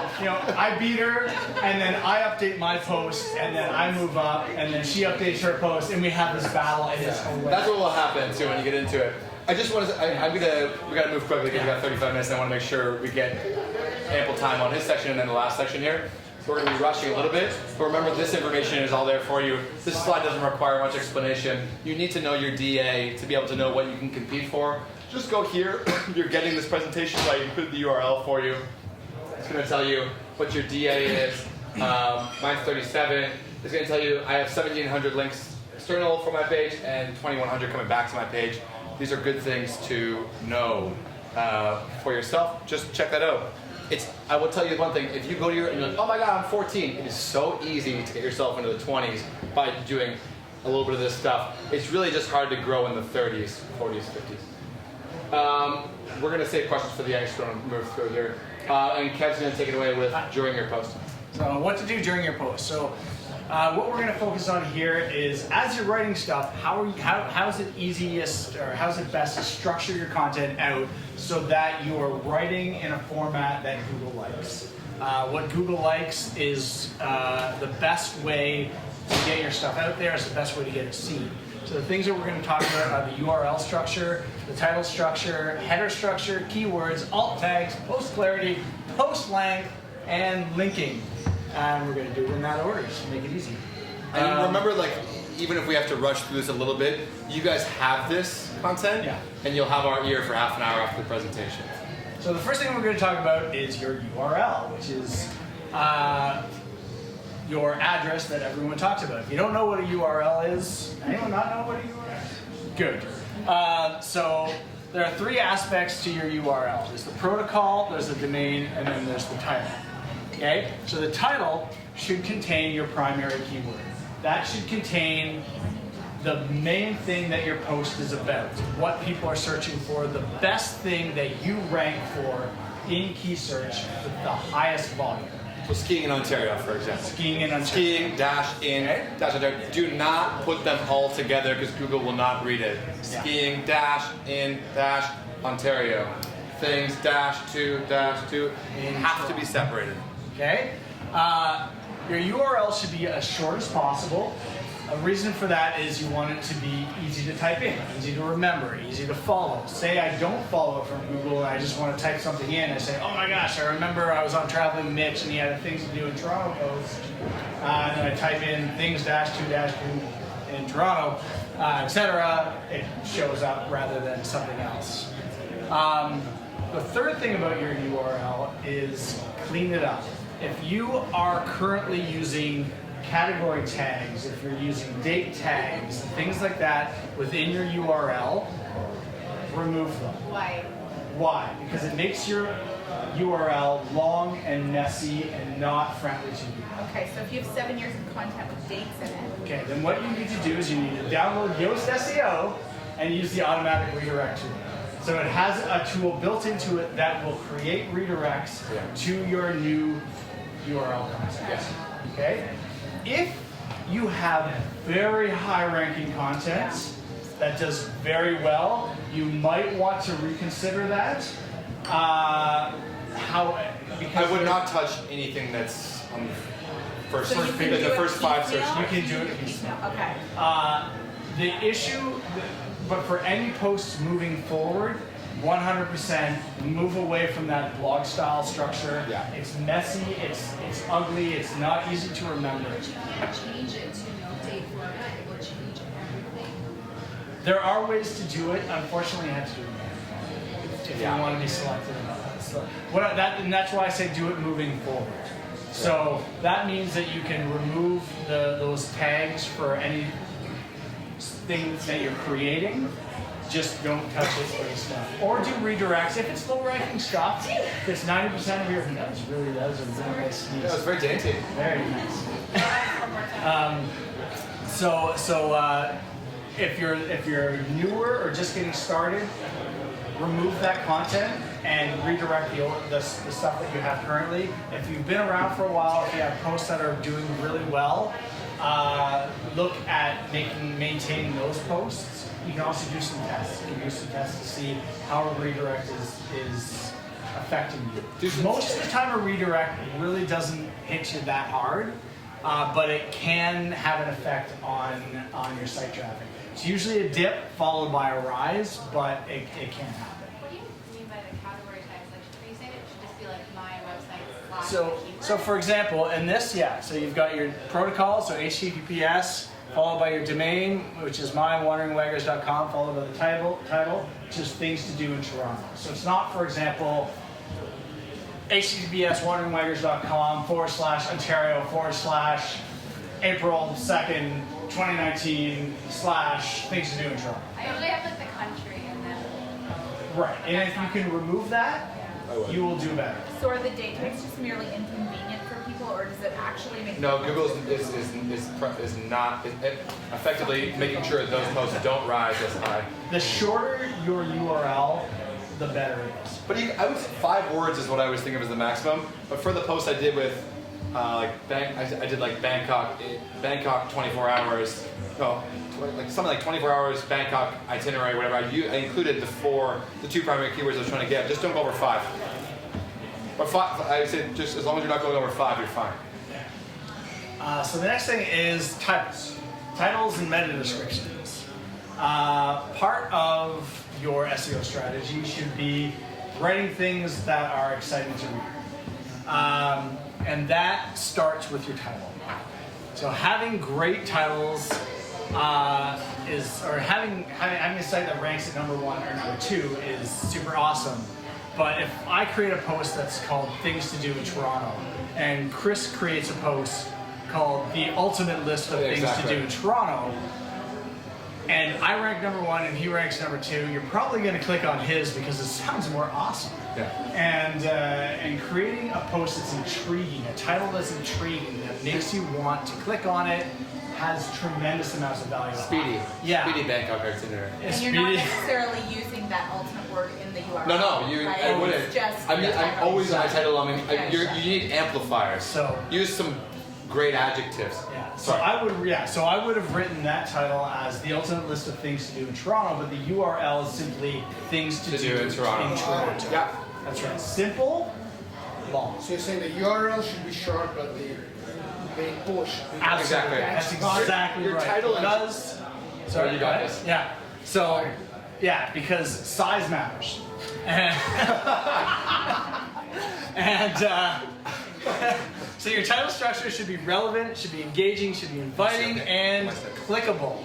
B: I beat her, and then I update my post, and then I move up, and then she updates her post, and we have this battle. And it's hilarious.
A: That's what will happen too when you get into it. I just want to. We got to move quickly because we got 35 minutes. And I want to make sure we get ample time on his section and then the last section here. So we're going to be rushing a little bit. But remember, this information is all there for you. This slide doesn't require much explanation. You need to know your DA to be able to know what you can compete for. Just go here. You're getting this presentation, so I included the URL for you. It's going to tell you what your DA is. Mine's 37. It's going to tell you I have 1,700 links external for my page and 2,100 coming back to my page. These are good things to know for yourself. Just check that out. I will tell you one thing. If you go to and you're like, oh my God, I'm 14. It is so easy to get yourself into the 20s by doing a little bit of this stuff. It's really just hard to grow in the 30s, 40s, 50s. We're going to save questions for the end, so we're going to move through here. And Kev's going to take it away with during your post.
B: So what to do during your post. So what we're going to focus on here is as you're writing stuff, how is it easiest or how is it best to structure your content out so that you're writing in a format that Google likes. What Google likes is the best way to get your stuff out there, is the best way to get it seen. So the things that we're going to talk about are the URL structure, the title structure, header structure, keywords, alt tags, post clarity, post length, and linking. And we're going to do it in that order, so make it easy.
A: And remember, like, even if we have to rush through this a little bit, you guys have this content, and you'll have our ear for half an hour after the presentation.
B: So the first thing we're going to talk about is your URL, which is your address that everyone talks about. If you don't know what a URL is, anyone not know what a URL is? Good. So there are 3 aspects to your URL. There's the protocol, there's the domain, and then there's the title. Okay? So the title should contain your primary keyword. That should contain the main thing that your post is about, what people are searching for, the best thing that you rank for in KeySearch with the highest volume.
A: So skiing in Ontario, for example.
B: Skiing in Ontario.
A: Skiing dash in dash Ontario. Do not put them all together because Google will not read it. Skiing dash in dash Ontario. Things dash to have to be separated.
B: Okay? Your URL should be as short as possible. A reason for that is you want it to be easy to type in, easy to remember, easy to follow. Say I don't follow it from Google and I just want to type something in. I say, oh my gosh, I remember I was on Traveling Mitch and he had a things to do in Toronto post. And then I type in things dash to dash do in Toronto, etc. It shows up rather than something else. The third thing about your URL is clean it up. If you are currently using category tags, if you're using date tags, things like that within your URL, remove them.
C: Why?
B: Why? Because it makes your URL long and messy and not friendly to you.
C: Okay, so if you have 7 years of content with dates in it.
B: Okay, then what you need to do is you need to download Yoast SEO and use the automatic redirect tool. So it has a tool built into it that will create redirects to your new URL content. Okay? If you have very high ranking content that does very well, you might want to reconsider that.
A: Because I would not touch anything that's on the first page, the first 5 searches.
B: You can do it piecemeal.
C: Okay.
B: The issue, but for any posts moving forward, 100% move away from that blog style structure. It's messy, it's ugly, it's not easy to remember.
C: Change it to no date format, it will change everything.
B: There are ways to do it. Unfortunately, you have to do it manually if you want to be selective about that. So and that's why I say do it moving forward. So that means that you can remove those tags for any things that you're creating. Just don't touch it for the stuff. Or do redirects. If it's low ranking stuff, if it's 90% of your, that was really nice sneeze.
A: That was very dainty.
B: Very nice. If you're newer or just getting started, remove that content and redirect the stuff that you have currently. If you've been around for a while, if you have posts that are doing really well, look at maintaining those posts. You can also do some tests. You can do some tests to see how a redirect is affecting you. Most of the time, a redirect really doesn't hit you that hard, but it can have an effect on your site traffic. It's usually a dip followed by a rise, but it can happen.
C: What do you mean by the category tags? Like, are you saying it should just be like my website /
B: So for example, in this, so you've got your protocol, so HTTPS, followed by your domain, which is mywanderingwaggers.com, followed by the title, which is things to do in Toronto. So it's not, for example, https wanderingwaggers.com /Ontario /April 2nd, 2019 / things to do in Toronto.
C: I usually have like the country and then.
B: Right, and if you can remove that, you will do better.
M: So are the date tags just merely inconvenient for people, or does it actually make?
A: No, Google is not effectively making sure those posts don't rise as high.
B: The shorter your URL, the better it is.
A: But I would say 5 words is what I was thinking of as the maximum. But for the post I did with I did like Bangkok 24 hours. No, like something like 24 hours Bangkok itinerary, whatever. I included the 2 primary keywords I was trying to get. Just don't go over 5. But 5, I would say just as long as you're not going over 5, you're fine.
B: So the next thing is titles. Titles and meta descriptions. Part of your SEO strategy should be writing things that are exciting to read. And that starts with your title. So having great titles having a site that ranks at number 1 or number 2 is super awesome. But if I create a post that's called Things to Do in Toronto, and Chris creates a post called The Ultimate List of Things to Do in Toronto, and I rank number 1 and he ranks number 2, you're probably going to click on his because it sounds more awesome.
A: Yeah.
B: And creating a post that's intriguing, a title that's intriguing, that makes you want to click on it, has tremendous amounts of value.
A: Speedy.
B: Yeah.
A: Speedy Bangkok itinerary.
M: And you're not necessarily using that ultimate word in the URL.
A: No, I
M: right?
A: wouldn't.
M: It's just
A: I mean, I'm always in my title. I mean,
M: Yeah,
A: you need amplifiers.
B: So
A: use some great adjectives.
B: Yeah. So I would have written that title as The Ultimate List of Things to Do in Toronto, but the URL is simply Things to Do
A: in Toronto.
B: Yeah. That's right. Simple, long.
K: So you're saying the URL should be short, but the main post should be
A: Exactly.
B: That's exactly
A: your
B: right.
A: title
B: Because,
A: sorry, you got this.
B: Yeah. So, yeah, because size matters. And so your title structure should be relevant, it should be engaging, should be inviting, and clickable.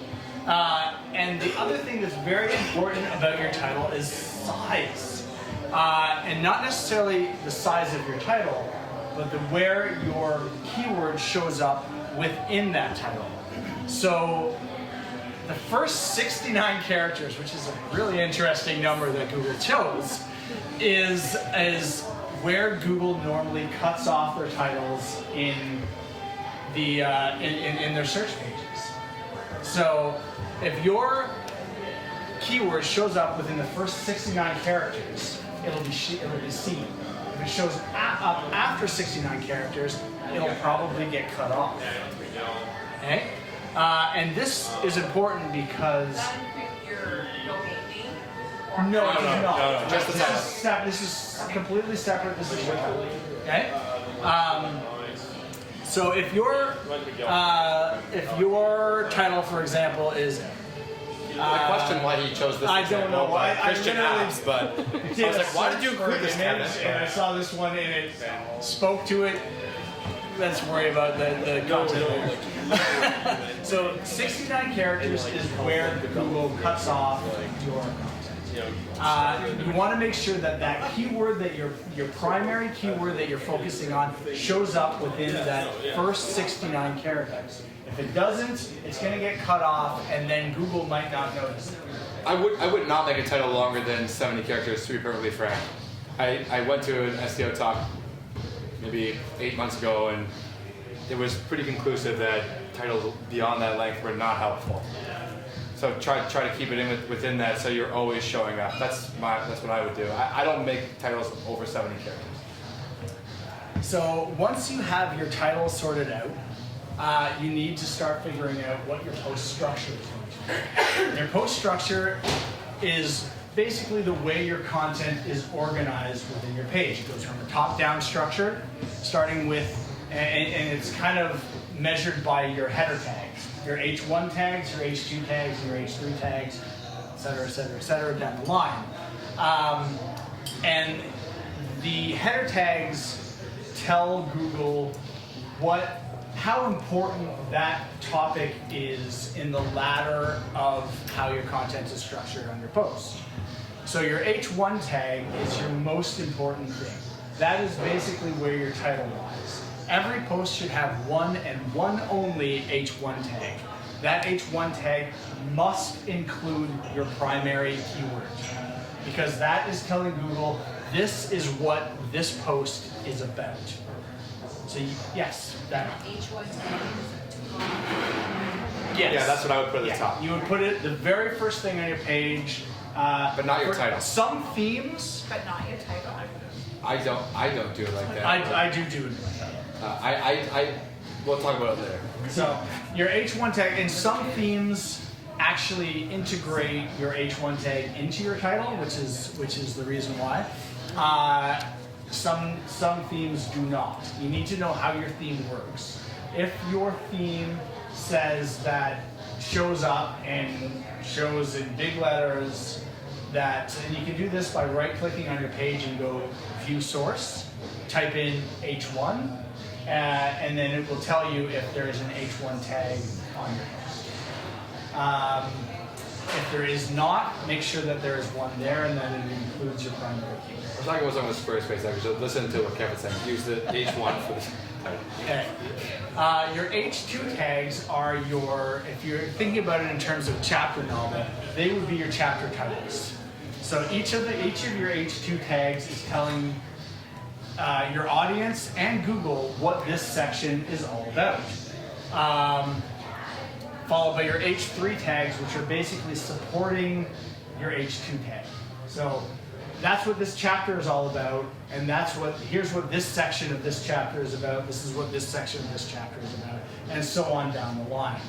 B: And the other thing that's very important about your title is size. And not necessarily the size of your title, but where your keyword shows up within that title. So the first 69 characters, which is a really interesting number that Google chose, is where Google normally cuts off their titles in the in their search pages. So if your keyword shows up within the first 69 characters, it'll be seen. If it shows up after 69 characters, it'll probably get cut off. Okay? And this is important because
C: Your domain name?
B: no,
A: just the title.
B: This is completely separate. This is your title. Okay. So if your title, for example, is
A: I question why he chose this.
B: I don't know why.
A: Christian apps, but I was like, why did you include this, Kevin?
B: And I saw this one and it spoke to it. Let's worry about the content later. So 69 characters is where Google cuts off your content. You want to make sure that that keyword, that your primary keyword that you're focusing on, shows up within that first 69 characters. If it doesn't, it's going to get cut off, and then Google might not notice it.
A: I would not make a title longer than 70 characters, to be perfectly frank. I went to an SEO talk maybe 8 months ago, and it was pretty conclusive that titles beyond that length were not helpful. So try to keep it within that, so you're always showing up. That's what I would do. I don't make titles over 70 characters.
B: So once you have your title sorted out, you need to start figuring out what your post structure is going to be. Your post structure is basically the way your content is organized within your page. It goes from a top-down structure, starting with, and it's kind of measured by your header tags, your H1 tags, your H2 tags, your H3 tags, et cetera, down the line. And the header tags tell Google how important that topic is in the ladder of how your content is structured on your post. So your H1 tag is your most important thing. That is basically where your title lies. Every post should have one and one only H1 tag. That H1 tag must include your primary keyword, because that is telling Google this is what this post is about. So yes, that.
C: H1
B: Yes.
A: Yeah, that's what I would put at the top.
B: You would put it the very first thing on your page.
A: But not your title.
B: Some themes.
M: But not your title.
A: I don't do it like that.
B: I do it like that.
A: We'll talk about it later.
B: So your H1 tag, and some themes actually integrate your H1 tag into your title, which is the reason why. Some themes do not. You need to know how your theme works. If your theme says that shows up and shows in big letters and you can do this by right-clicking on your page and go View Source, type in H1, and then it will tell you if there is an H1 tag on your post. If there is not, make sure that there is one there and that it includes your primary keyword.
A: I was talking about something with Squarespace. Actually, so listen to what Kevin's saying. Use the H1 for this title.
B: Okay. Your H2 tags are your, if you're thinking about it in terms of chapter novel, they would be your chapter titles. So each of your H2 tags is telling your audience and Google what this section is all about. Followed by your H3 tags, which are basically supporting your H2 tag. So that's what this chapter is all about, and here's what this section of this chapter is about, this is what this section of this chapter is about, and so on down the line.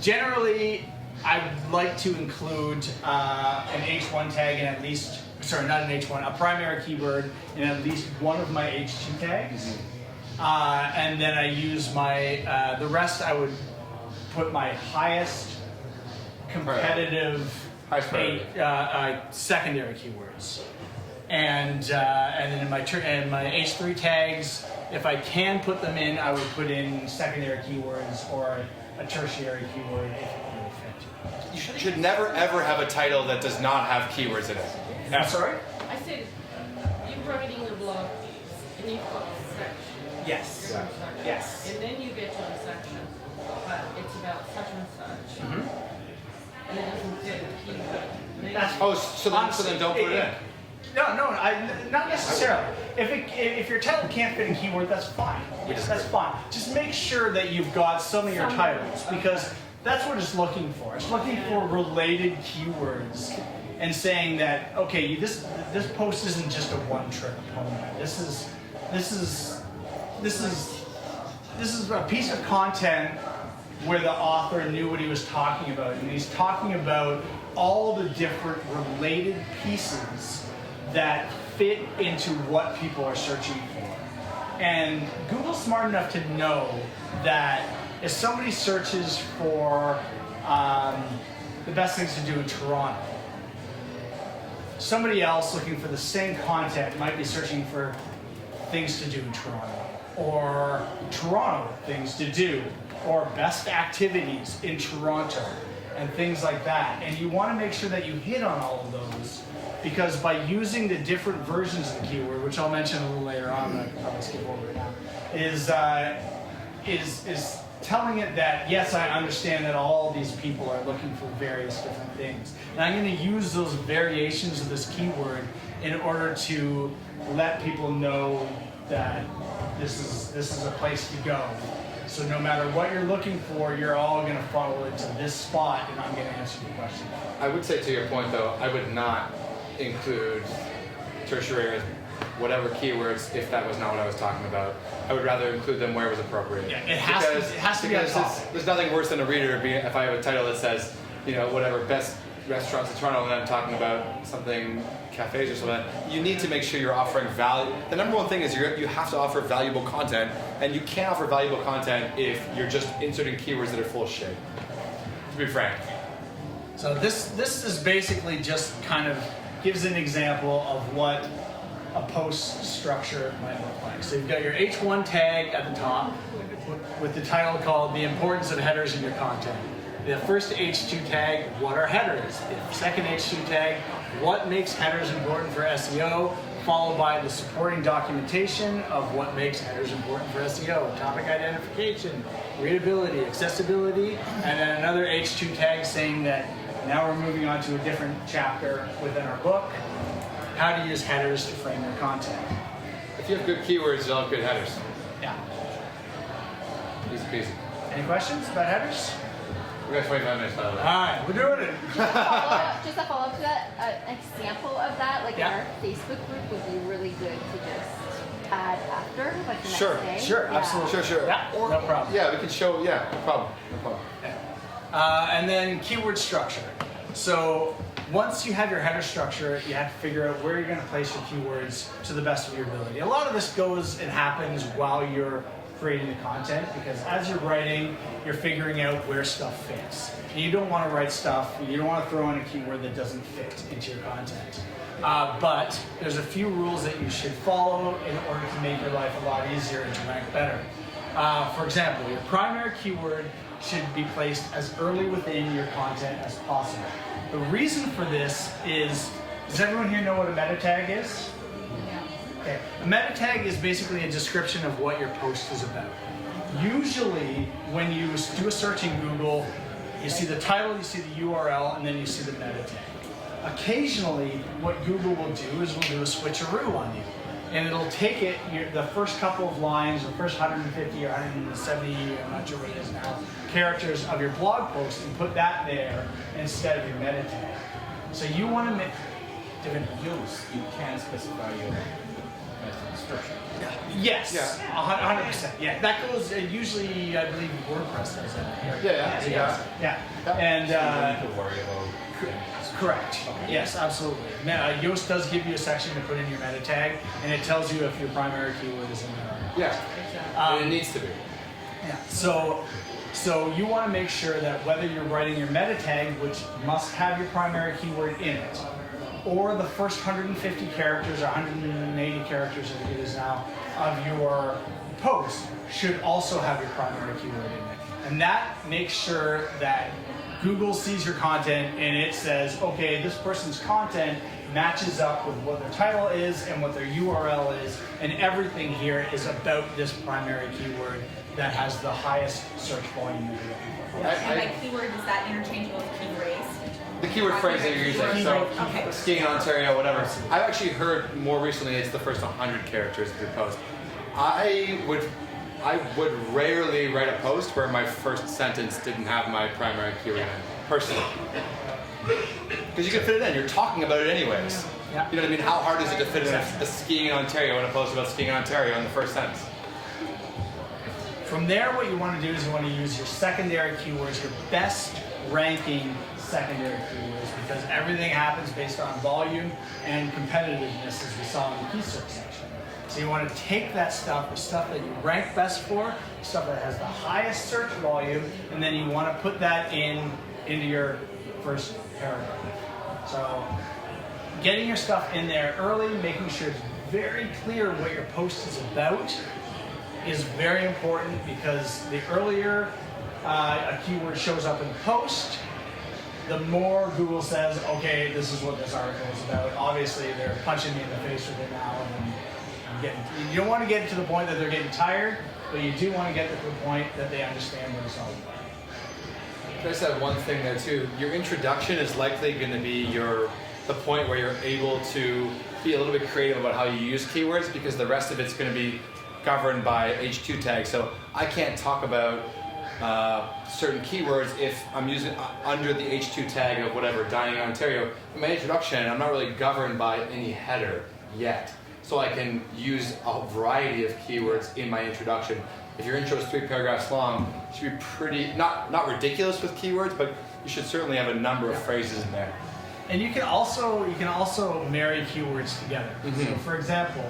B: Generally, I would like to include an H1 tag in at least, sorry, not an H1, a primary keyword in at least one of my H2 tags. And then I use my, the rest I would put my highest competitive secondary keywords. And then in my H3 tags, if I can put them in, I would put in secondary keywords or a tertiary keyword if it really fit.
A: You should never ever have a title that does not have keywords in it.
B: I'm sorry?
E: I said, you're writing a blog piece, and you've got a section.
B: Yes.
E: Different sections.
B: Yes.
E: And then you get to a section, but it's about such and such. And it doesn't fit the keyword.
A: So then don't put it in.
B: No, not necessarily. If your title can't fit a keyword, that's fine. That's fine. Just make sure that you've got some of your titles, because that's what it's looking for. It's looking for related keywords and saying that, okay, this post isn't just a one-trick pony. This is a piece of content where the author knew what he was talking about, and he's talking about all the different related pieces that fit into what people are searching for. And Google's smart enough to know that if somebody searches for the best things to do in Toronto, somebody else looking for the same content might be searching for things to do in Toronto, or Toronto things to do, or best activities in Toronto, and things like that. And you want to make sure that you hit on all of those, because by using the different versions of the keyword, which I'll mention a little later on, but I can probably skip over it now, is telling it that, yes, I understand that all these people are looking for various different things. And I'm going to use those variations of this keyword in order to let people know that this is a place to go. So no matter what you're looking for, you're all going to funnel into this spot, and I'm going to answer your question.
A: I would say, to your point though, I would not include tertiary as whatever keywords if that was not what I was talking about. I would rather include them where it was appropriate.
B: Yeah, it has to be a topic.
A: There's nothing worse than a reader if I have a title that says, whatever best restaurants in Toronto, and I'm talking about something, cafes or something. You need to make sure you're offering value. The number one thing is you have to offer valuable content, and you can't offer valuable content if you're just inserting keywords that are full of shit, to be frank.
B: So this is basically just kind of gives an example of what a post structure might look like. So you've got your H1 tag at the top with the title called The Importance of Headers in Your Content. The first H2 tag, what are headers? The second H2 tag, what makes headers important for SEO? Followed by the supporting documentation of what makes headers important for SEO. Topic identification, readability, accessibility, and then another H2 tag saying that now we're moving on to a different chapter within our book, how to use headers to frame your content.
A: If you have good keywords, you'll have good headers.
B: Yeah.
A: Easy peasy.
B: Any questions about headers?
A: We got 25 minutes by the way.
B: All right, we're doing it.
G: Just a follow-up to that, an example of that, like in our Facebook group, would be really good to just add after, like the next day.
B: Sure, absolutely.
A: Sure.
B: Yeah, no problem.
A: Yeah, we can show, no problem.
B: And then keyword structure. So once you have your header structure, you have to figure out where you're going to place your keywords to the best of your ability. A lot of this goes and happens while you're creating the content, because as you're writing, you're figuring out where stuff fits. And you don't want to write stuff, you don't want to throw in a keyword that doesn't fit into your content. But there's a few rules that you should follow in order to make your life a lot easier and to rank better. For example, your primary keyword should be placed as early within your content as possible. The reason for this is, does everyone here know what a meta tag is? Okay. A meta tag is basically a description of what your post is about. Usually, when you do a search in Google, you see the title, you see the URL, and then you see the meta tag. Occasionally, what Google will do is will do a switcheroo on you. And it'll take it, the first couple of lines, the first 150 or 170, I'm not sure what it is now, characters of your blog post and put that there instead of your meta tag. So you want to make different use.
D: You can specify your description.
B: Yes, 100%. Yeah, that goes usually. I believe WordPress does that. Yeah. And
D: you don't need to worry about.
B: correct. Okay. Yes, absolutely. Yoast does give you a section to put in your meta tag, and it tells you if your primary keyword is in there.
A: Yeah. And it needs to be.
B: Yeah. So you want to make sure that whether you're writing your meta tag, which must have your primary keyword in it, or the first 150 characters or 180 characters, as it is now, of your post should also have your primary keyword in it. And that makes sure that Google sees your content and it says, okay, this person's content matches up with what their title is and what their URL is, and everything here is about this primary keyword that has the highest search volume that you're looking for.
M: And by keyword, is that interchangeable with key phrase?
A: The keyword phrase that you're using, so skiing in Ontario, whatever. I've actually heard more recently it's the first 100 characters of your post. I would rarely write a post where my first sentence didn't have my primary keyword in, personally. Because you can fit it in, you're talking about it anyways.
B: Yeah.
A: You know what I mean? How hard is it to fit in a skiing in Ontario in a post about skiing in Ontario in the first sentence?
B: From there, what you want to do is you want to use your secondary keywords, your best ranking secondary keywords, because everything happens based on volume and competitiveness, as we saw in the KeySearch section. So you want to take that stuff, the stuff that you rank best for, stuff that has the highest search volume, and then you want to put that into your first paragraph. So getting your stuff in there early, making sure it's very clear what your post is about is very important, because the earlier a keyword shows up in the post, the more Google says, okay, this is what this article is about. Obviously, they're punching me in the face with it now, and you don't want to get to the point that they're getting tired, but you do want to get to the point that they understand what it's all about.
A: I just add one thing there too. Your introduction is likely going to be the point where you're able to be a little bit creative about how you use keywords, because the rest of it's going to be governed by H2 tags. So I can't talk about certain keywords if I'm using under the H2 tag of whatever, dining in Ontario. In my introduction, I'm not really governed by any header yet. So I can use a variety of keywords in my introduction. If your intro is 3 paragraphs long, it should be pretty, not ridiculous with keywords, but you should certainly have a number of phrases in there.
B: And you can also marry keywords together.
A: Mm-hmm.
B: So for example,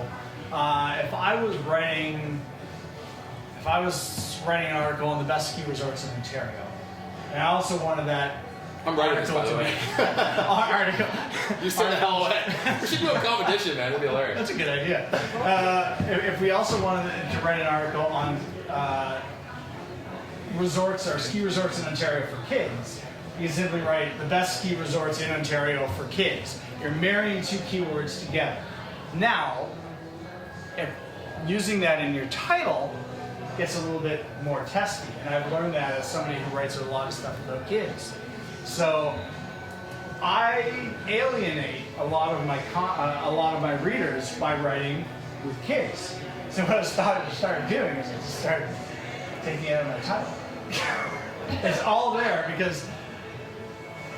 B: if I was writing an article on the best ski resorts in Ontario, and I also wanted that
A: I'm writing this, by the way.
B: article.
A: You send the hell away. We should do a competition, man. That'd be hilarious.
B: That's a good idea. If we also wanted to write an article on resorts or ski resorts in Ontario for kids, you can simply write the best ski resorts in Ontario for kids. You're marrying two keywords together. Now, if using that in your title gets a little bit more testy, and I've learned that as somebody who writes a lot of stuff about kids. So I alienate a lot of my readers by writing with kids. So what I started doing is I just started taking it out of my title. It's all there because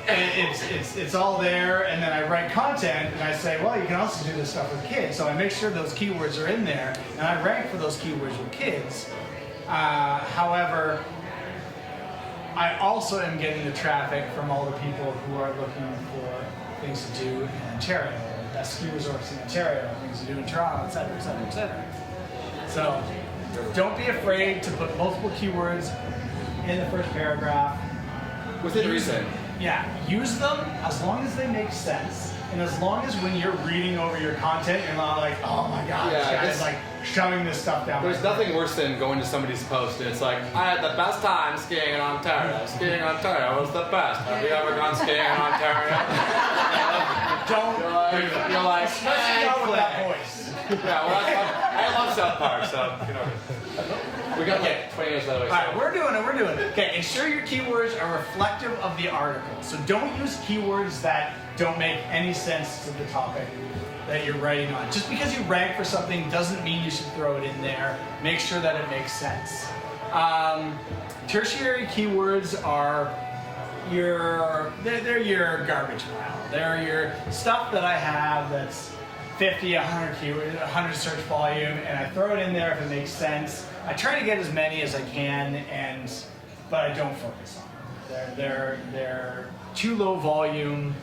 B: it's all there, and then I write content and I say, well, you can also do this stuff with kids. So I make sure those keywords are in there, and I rank for those keywords with kids. However, I also am getting the traffic from all the people who are looking for things to do in Ontario, best ski resorts in Ontario, things to do in Toronto, etc., etc., etc. So don't be afraid to put multiple keywords in the first paragraph.
A: Within reason.
B: Yeah, use them as long as they make sense, and as long as when you're reading over your content, you're not like, oh my god, this guy is like shoving this stuff down.
A: There's nothing worse than going to somebody's post and it's like, I had the best time skiing in Ontario. Skiing in Ontario was the best. Have you ever gone skiing in Ontario?
B: Don't.
A: You're like,
B: especially not with that voice.
A: Yeah, well, I love South Park, so you know. We got like 20 minutes that way.
B: All right, we're doing it. Okay, ensure your keywords are reflective of the article. So don't use keywords that don't make any sense to the topic that you're writing on. Just because you rank for something doesn't mean you should throw it in there. Make sure that it makes sense. Tertiary keywords are they're your garbage pile. They're your stuff that I have that's 50, 100 keywords, 100 search volume, and I throw it in there if it makes sense. I try to get as many as I can, but I don't focus on them. They're too low volume.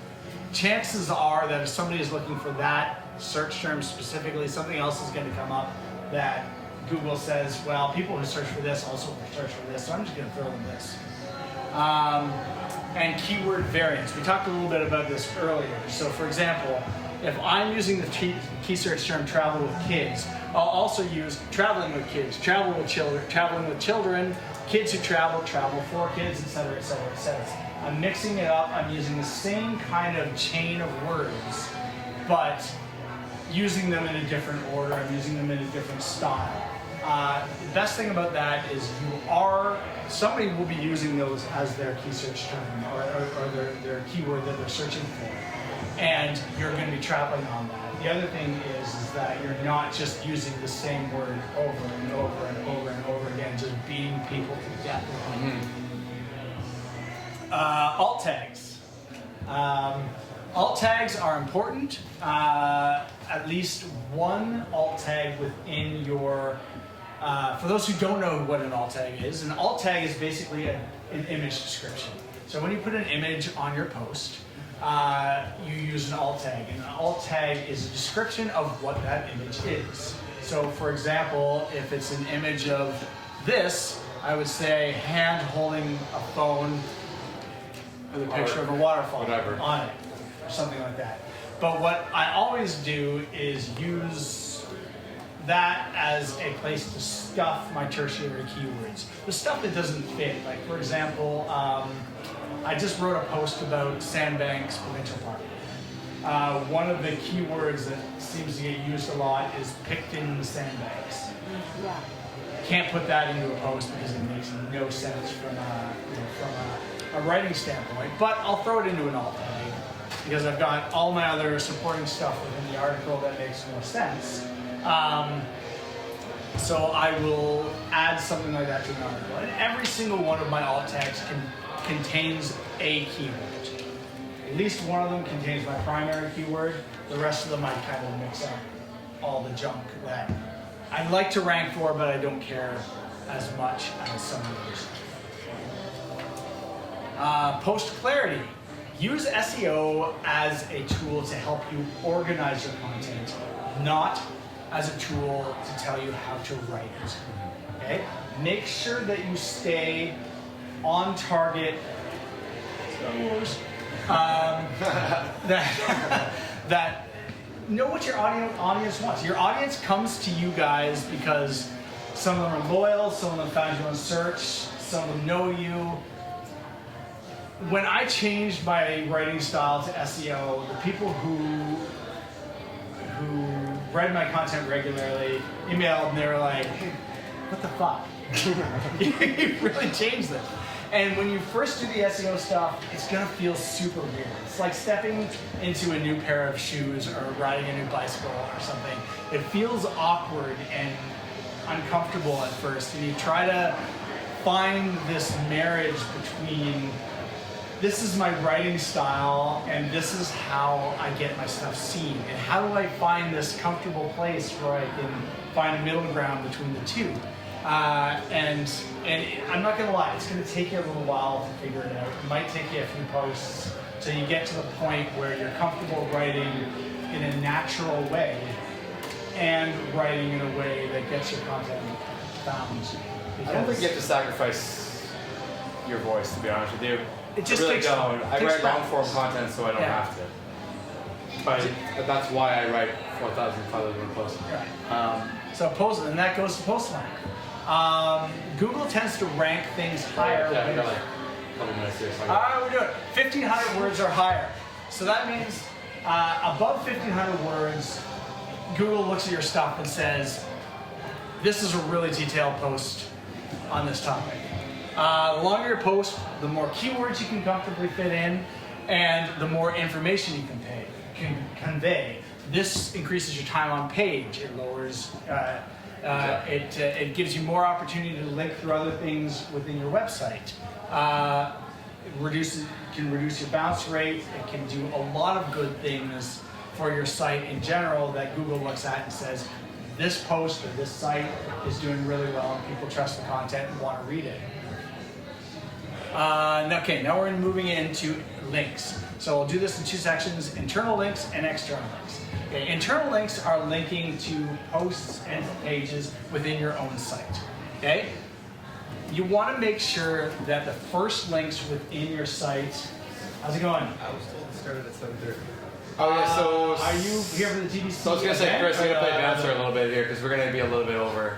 B: Chances are that if somebody is looking for that search term specifically, something else is going to come up that Google says, well, people who search for this also search for this, so I'm just going to throw them this. And keyword variance. We talked a little bit about this earlier. So for example, if I'm using the KeySearch term travel with kids, I'll also use traveling with kids, traveling with children, kids who travel for kids, etc., etc., etc. I'm mixing it up. I'm using the same kind of chain of words, but using them in a different order. I'm using them in a different style. The best thing about that is somebody will be using those as their KeySearch term or their keyword that they're searching for. And you're going to be traveling on that. The other thing is that you're not just using the same word over and over and over and over again, just beating people to death with it. Alt tags. Alt tags are important. At least one alt tag within your. For those who don't know what an alt tag is, an alt tag is basically an image description. So when you put an image on your post, you use an alt tag, and an alt tag is a description of what that image is. So for example, if it's an image of this, I would say hand holding a phone with a picture of a waterfall on it, or something like that. But what I always do is use that as a place to stuff my tertiary keywords. The stuff that doesn't fit, like for example, I just wrote a post about Sandbanks Provincial Park. One of the keywords that seems to get used a lot is Picton Sandbanks.
G: Yeah.
B: Can't put that into a post because it makes no sense from a writing standpoint, but I'll throw it into an alt tag because I've got all my other supporting stuff within the article that makes no sense. So I will add something like that to an article. And every single one of my alt tags contains a keyword. At least one of them contains my primary keyword. The rest of them I kind of mix up all the junk that I'd like to rank for, but I don't care as much as some others. Post clarity. Use SEO as a tool to help you organize your content, not as a tool to tell you how to write it. Okay? Make sure that you stay on target. That know what your audience wants. Your audience comes to you guys because some of them are loyal, some of them found you on search, some of them know you. When I changed my writing style to SEO, the people who read my content regularly emailed and they were like, hey, what the fuck? You really changed this. And when you first do the SEO stuff, it's gonna feel super weird. It's like stepping into a new pair of shoes or riding a new bicycle or something. It feels awkward and uncomfortable at first, and you try to find this marriage between this is my writing style and this is how I get my stuff seen. And how do I find this comfortable place where I can find a middle ground between the two? And I'm not gonna lie, it's gonna take you a little while to figure it out. It might take you a few posts till you get to the point where you're comfortable writing in a natural way and writing in a way that gets your content found.
A: I don't think you have to sacrifice your voice, to be honest with you.
B: it just
A: I really
B: takes
A: don't. I
B: takes
A: write long
B: practice.
A: form content, so I don't
B: Yeah.
A: have to. But that's why I write 4,000, 5,000 posts.
B: Right. So post, and that goes to post rank. Google tends to rank things higher.
A: Yeah, I got like a couple minutes here. So
B: We're doing it. 1,500 words or higher. So that means above 1,500 words, Google looks at your stuff and says, this is a really detailed post on this topic. The longer your post, the more keywords you can comfortably fit in, and the more information you can convey. This increases your time on page. It lowers. It gives you more opportunity to link through other things within your website. It can reduce your bounce rate. It can do a lot of good things for your site in general that Google looks at and says, this post or this site is doing really well and people trust the content and want to read it. Okay, now we're moving into links. So we'll do this in two sections, internal links and external links. Okay, internal links are linking to posts and pages within your own site. Okay? You want to make sure that the first links within your site, how's it going?
A: I was told to start at 7:30. Oh yeah, so
B: are you here for the TBC?
A: So I was gonna say, Chris, we're gonna play bouncer a little bit here because we're gonna be a little bit over.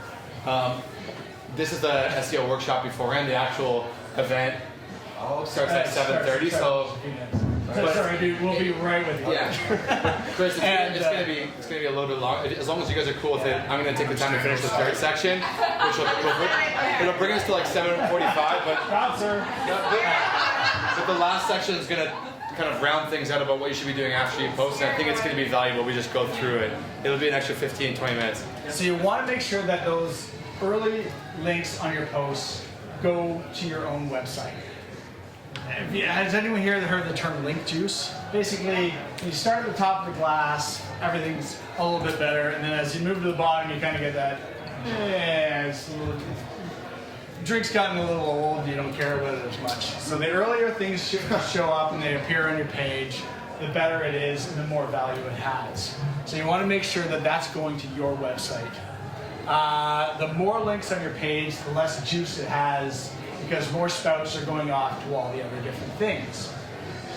A: This is the SEO workshop beforehand. The actual event starts at 7:30. So,
B: sorry, dude, we'll be right with you.
A: Yeah, Chris, it's gonna be a little bit long. As long as you guys are cool with it, I'm gonna take the time to finish the third section, which it'll bring us to like 7:45. But the last section is gonna kind of round things out about what you should be doing after you post, and I think it's going to be valuable. We just go through it. It'll be an extra 15, 20 minutes.
B: So you want to make sure that those early links on your posts go to your own website. Has anyone here heard the term link juice? Basically, when you start at the top of the glass, everything's a little bit better, and then as you move to the bottom, you kind of get that, drink's gotten a little old, you don't care about it as much. So the earlier things show up and they appear on your page, the better it is and the more value it has. So you want to make sure that that's going to your website. The more links on your page, the less juice it has because more spouts are going off to all the other different things.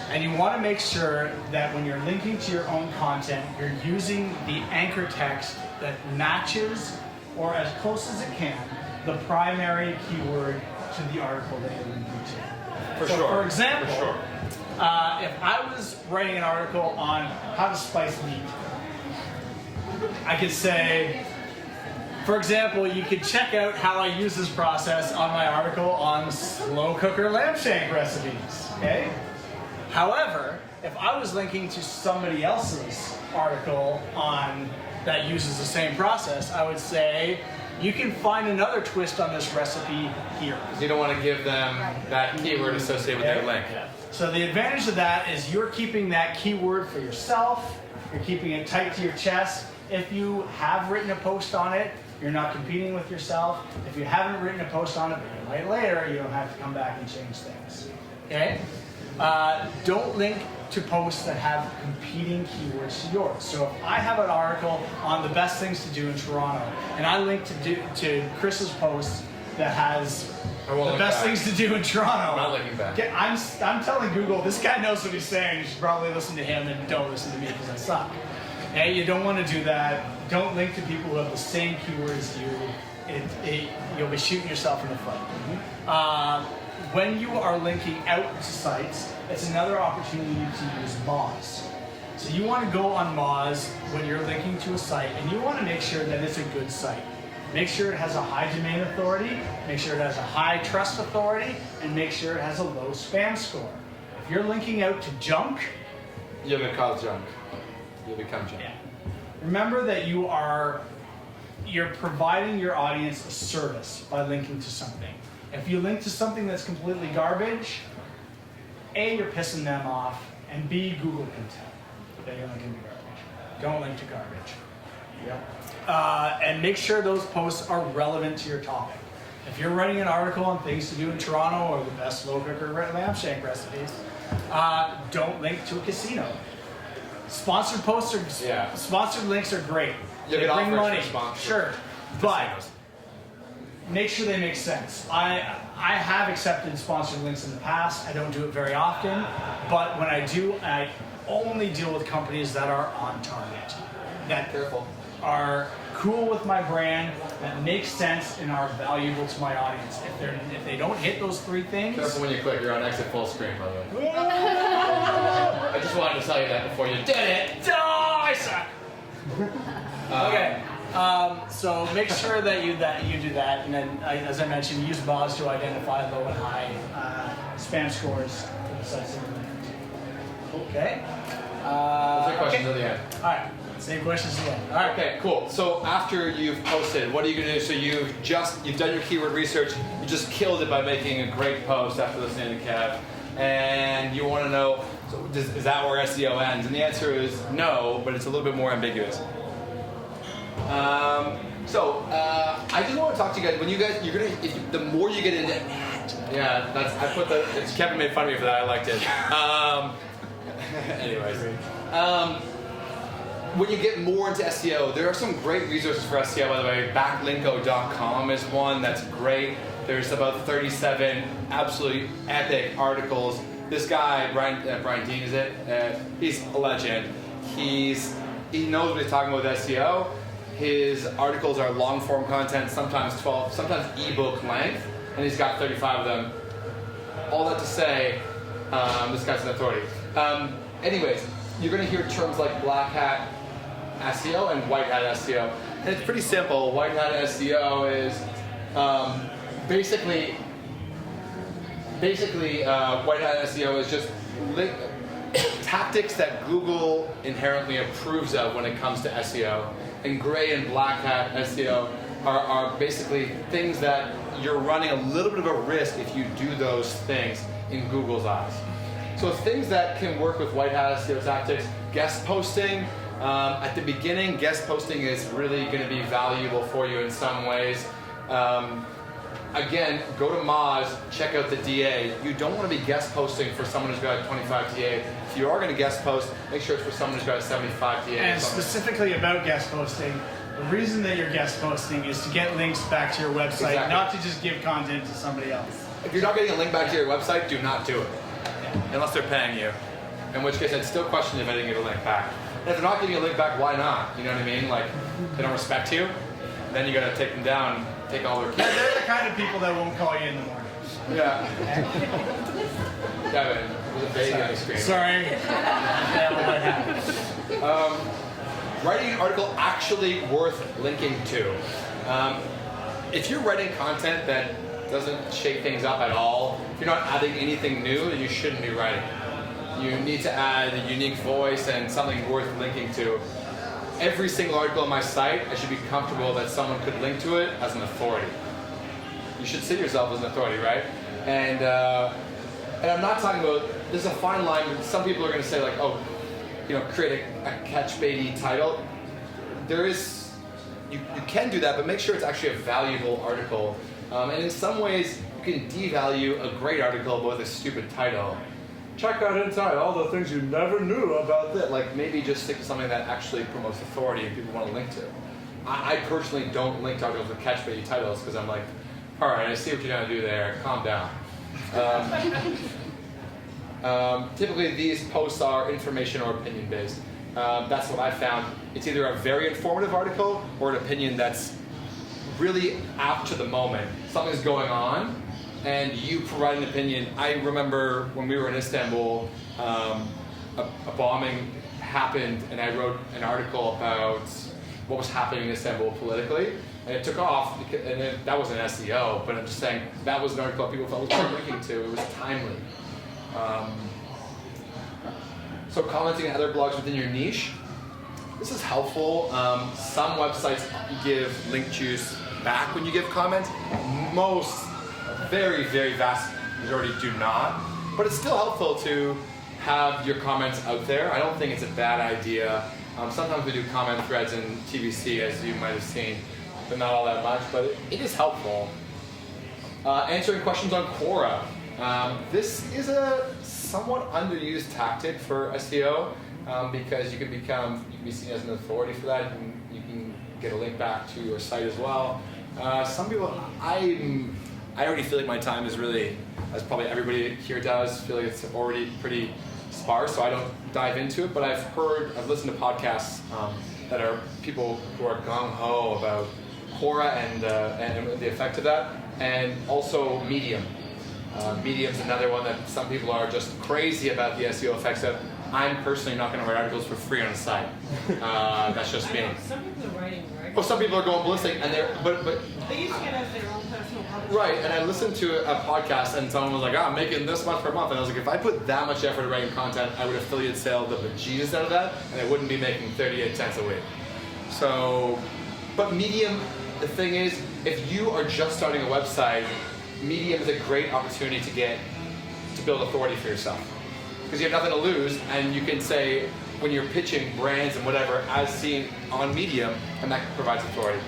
B: And you want to make sure that when you're linking to your own content, you're using the anchor text that matches or as close as it can the primary keyword to the article that you're linking to. For example, if I was writing an article on how to spice meat, I could say, for example, you could check out how I use this process on my article on slow cooker lamb shank recipes. Okay? However, if I was linking to somebody else's article on that uses the same process, I would say, you can find another twist on this recipe here.
A: You don't want to give them that keyword associated with their link.
B: So the advantage of that is you're keeping that keyword for yourself. You're keeping it tight to your chest. If you have written a post on it, you're not competing with yourself. If you haven't written a post on it, but you might later, you don't have to come back and change things. Okay? Don't link to posts that have competing keywords to yours. So if I have an article on the best things to do in Toronto, and I link to Chris's post that has the best things to do in Toronto,
A: I'm not linking back.
B: I'm telling Google, this guy knows what he's saying. You should probably listen to him and don't listen to me because I suck. Okay, you don't want to do that. Don't link to people who have the same keywords as you. You'll be shooting yourself in the foot. When you are linking out to sites, it's another opportunity to use Moz. So you want to go on Moz when you're linking to a site, and you want to make sure that it's a good site. Make sure it has a high domain authority, make sure it has a high trust authority, and make sure it has a low spam score. If you're linking out to junk,
A: you'll get called junk. You'll become junk.
B: Yeah. Remember that you're providing your audience a service by linking to something. If you link to something that's completely garbage, A, you're pissing them off, and B, Google can tell that you're linking to garbage. Don't link to garbage. Yep. And make sure those posts are relevant to your topic. If you're writing an article on things to do in Toronto or the best slow cooker lamb shank recipes, don't link to a casino. Sponsored posts are sponsored links are great. They bring money, sure, but make sure they make sense. I have accepted sponsored links in the past. I don't do it very often, but when I do, I only deal with companies that are on target, that are cool with my brand, that make sense and are valuable to my audience. If they don't hit those three things.
A: Careful when you click. You're on exit full screen, by the way. I just wanted to tell you that before you did it.
B: Oh, I suck. Okay. So make sure that you do that, and then as I mentioned, use Moz to identify low and high spam scores for the sites that you're looking at. Okay.
A: We'll take questions at the end.
B: All right. Same questions again. All right.
A: Okay, cool. So after you've posted, what are you going to do? So you've done your keyword research. You just killed it by making a great post after listening to Kev, and you want to know, so is that where SEO ends? And the answer is no, but it's a little bit more ambiguous. I just want to talk to you guys. When the more you get into that, Kevin made fun of me for that. I liked it. Anyways. When you get more into SEO, there are some great resources for SEO, by the way. Backlinko.com is one that's great. There's about 37 absolutely epic articles. This guy, Brian Dean, is it? He's a legend. He knows what he's talking about with SEO. His articles are long form content, sometimes 12, sometimes ebook length, and he's got 35 of them. All that to say, this guy's an authority. Anyways, you're going to hear terms like black hat SEO and white hat SEO. And it's pretty simple. White hat SEO is basically white hat SEO is just tactics that Google inherently approves of when it comes to SEO. And gray and black hat SEO are basically things that you're running a little bit of a risk if you do those things in Google's eyes. So things that can work with white hat SEO tactics, guest posting. At the beginning, guest posting is really going to be valuable for you in some ways. Again, go to Moz, check out the DA. You don't want to be guest posting for someone who's got a 25 DA. If you are going to guest post, make sure it's for someone who's got a 75 DA.
B: And specifically about guest posting, the reason that you're guest posting is to get links back to your website,
A: Exactly.
B: not to just give content to somebody else.
A: If you're not getting a link back to your website, do not do it. Unless they're paying you. In which case, I'd still question if I didn't get a link back. And if they're not giving you a link back, why not? You know what I mean? Like, they don't respect you, then you got to take them down, take all their keys.
B: They're the kind of people that won't call you in the morning.
A: Yeah. Kevin, there's a baby on the screen.
B: Sorry.
A: Writing an article actually worth linking to. If you're writing content that doesn't shake things up at all, if you're not adding anything new, then you shouldn't be writing. You need to add a unique voice and something worth linking to. Every single article on my site, I should be comfortable that someone could link to it as an authority. You should see yourself as an authority, right? And I'm not talking about, there's a fine line. Some people are going to say like, oh, create a catch-baity title. There is, you can do that, but make sure it's actually a valuable article. And in some ways, you can devalue a great article with a stupid title. Check out inside all the things you never knew about this. Like maybe just stick to something that actually promotes authority and people want to link to. I personally don't link to articles with catch-baity titles because I'm like, all right, I see what you're going to do there. Calm down. Typically, these posts are information or opinion-based. That's what I found. It's either a very informative article or an opinion that's really apt to the moment. Something's going on, and you provide an opinion. I remember when we were in Istanbul, a bombing happened, and I wrote an article about what was happening in Istanbul politically, and it took off, and that wasn't SEO, but I'm just saying that was an article people felt was linking to. It was timely. So commenting on other blogs within your niche, this is helpful. Some websites give link juice back when you give comments. Most, very, very vast majority do not. But it's still helpful to have your comments out there. I don't think it's a bad idea. Sometimes we do comment threads in TVC, as you might have seen, but not all that much, but it is helpful. Answering questions on Quora. This is a somewhat underused tactic for SEO because you can be seen as an authority for that. You can get a link back to your site as well. Some people, I already feel like my time is really, as probably everybody here does, feel like it's already pretty sparse, so I don't dive into it. But I've listened to podcasts that are people who are gung-ho about Quora and the effect of that, and also Medium. Medium's another one that some people are just crazy about the SEO effects of. I'm personally not going to write articles for free on the site. That's just me.
L: Some people are writing, right?
A: Oh, some people are going ballistic, and but
L: They used to get as their own personal publisher.
A: right. And I listened to a podcast, and someone was like, "I'm making this much per month," and I was like, "If I put that much effort into writing content, I would affiliate sell the bejesus out of that, and I wouldn't be making 38 cents a week." So, but Medium, the thing is, if you are just starting a website, Medium is a great opportunity to build authority for yourself. Because you have nothing to lose, and you can say, when you're pitching brands and whatever, as seen on Medium, and that provides authority.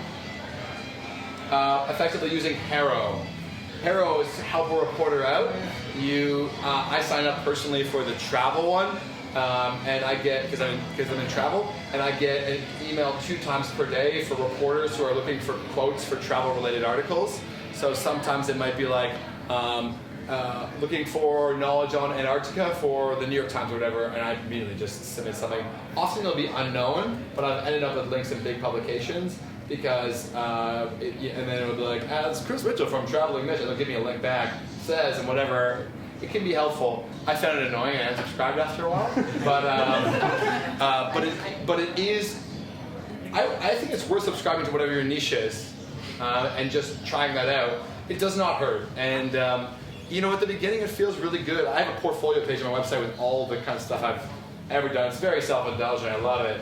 A: Effectively using Haro. Haro is to help a reporter out. I sign up personally for the travel one, and I get, because I'm in travel, and I get an email 2 times per day for reporters who are looking for quotes for travel-related articles. So sometimes it might be like, looking for knowledge on Antarctica for the New York Times or whatever, and I immediately just submit something. Often it'll be unknown, but I've ended up with links in big publications because, and then it'll be like, it's Chris Mitchell from Traveling Mission. They'll give me a link back, says, and whatever. It can be helpful. I found it annoying and I unsubscribed after a while, but it is. I think it's worth subscribing to whatever your niche is, and just trying that out. It does not hurt, and. At the beginning it feels really good. I have a portfolio page on my website with all the kind of stuff I've ever done. It's very self-indulgent, I love it.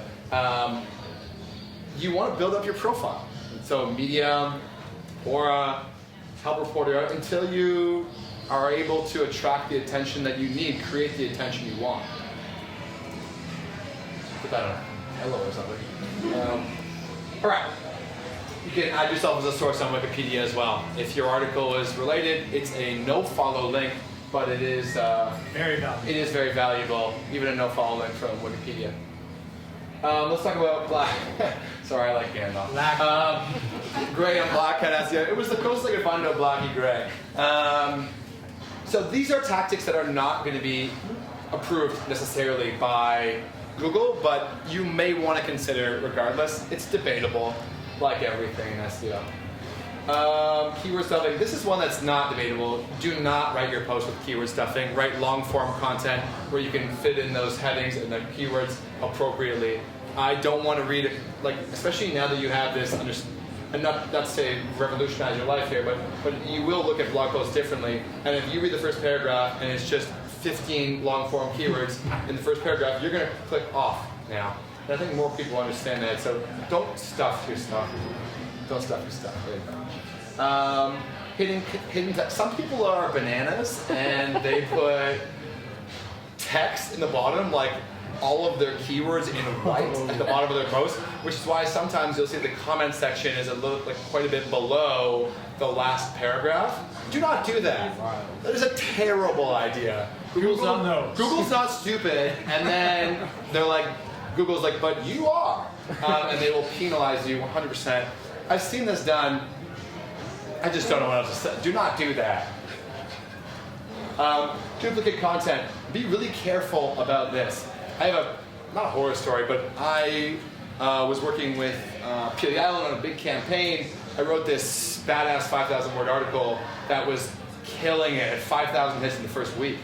A: You want to build up your profile. So Medium, Quora, help reporter out until you are able to attract the attention that you need, create the attention you want. Put that on hello or something. All right. You can add yourself as a source on Wikipedia as well. If your article is related, it's a no-follow link, but it is
B: very valuable. It
A: is very valuable, even a no-follow link from Wikipedia. Let's talk about black. Sorry, I like Gandalf. Gray and black kind of SEO. It was the closest I could find to a blacky gray. So these are tactics that are not going to be approved necessarily by Google, but you may want to consider regardless. It's debatable. Like everything in SEO. Keyword stuffing. This is one that's not debatable. Do not write your post with keyword stuffing. Write long-form content where you can fit in those headings and the keywords appropriately. I don't want to read it, especially now that you have this, and not to say revolutionize your life here, but you will look at blog posts differently. And if you read the first paragraph and it's just 15 long-form keywords in the first paragraph, you're going to click off now. And I think more people understand that, so don't stuff your stuff. Don't stuff your stuff. Hidden text. Some people are bananas, and they put text in the bottom, like all of their keywords in white at the bottom of their post, which is why sometimes you'll see the comment section is quite a bit below the last paragraph. Do not do that. That is a terrible idea.
B: Google's not
A: stupid, and then they're like, Google's like, but you are, and they will penalize you 100%. I've seen this done. I just don't know what else to say. Do not do that. Duplicate content. Be really careful about this. I have not a horror story, but I was working with Peely Island on a big campaign. I wrote this badass 5,000 word article that was killing it at 5,000 hits in the first week.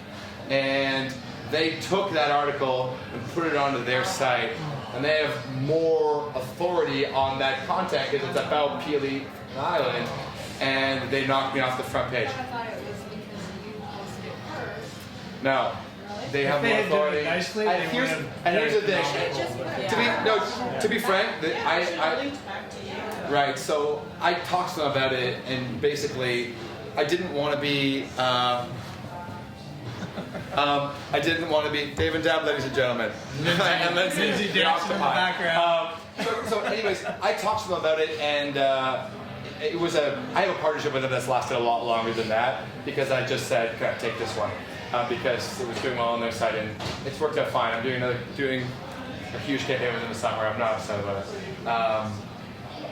A: And they took that article and put it onto their site, and they have more authority on that content because it's about Peely Island, and they knocked me off the front page.
E: I thought it was because you posted it first.
A: No, they have more authority.
B: Nicely,
A: and here's the thing. To be frank, right. So I talked to them about it, and basically, I didn't want to be. I didn't want to be Dave and Dab, ladies and gentlemen. And then
B: Lindsay dancing in the background.
A: So anyways, I talked to them about it, and it was I have a partnership with them that's lasted a lot longer than that, because I just said, "Can I take this one?" Because it was doing well on their site, and it's worked out fine. I'm doing a huge campaign with them this summer. I'm not upset about it.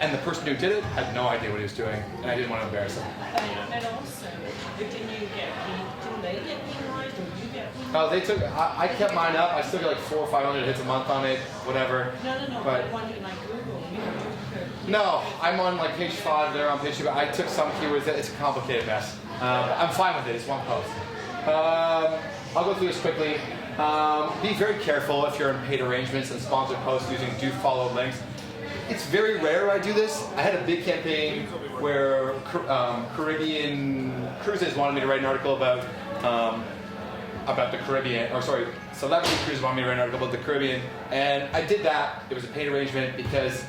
A: And the person who did it had no idea what he was doing, and I didn't want to embarrass him.
N: And also, didn't you get paid? Didn't they get penalized, or you get penalized?
A: Oh, they took. I kept mine up. I still get like 400 or 500 hits a month on it, whatever.
N: No.
A: But
N: I wanted like Google. You could.
A: no, I'm on like page 5. They're on page 2. But I took some keywords. It's a complicated mess. I'm fine with it. It's one post. I'll go through this quickly. Be very careful if you're in paid arrangements and sponsored posts using do follow links. It's very rare I do this. I had a big campaign where Caribbean cruises wanted me to write an article about the Caribbean, or sorry, Celebrity Cruises wanted me to write an article about the Caribbean, and I did that. It was a paid arrangement because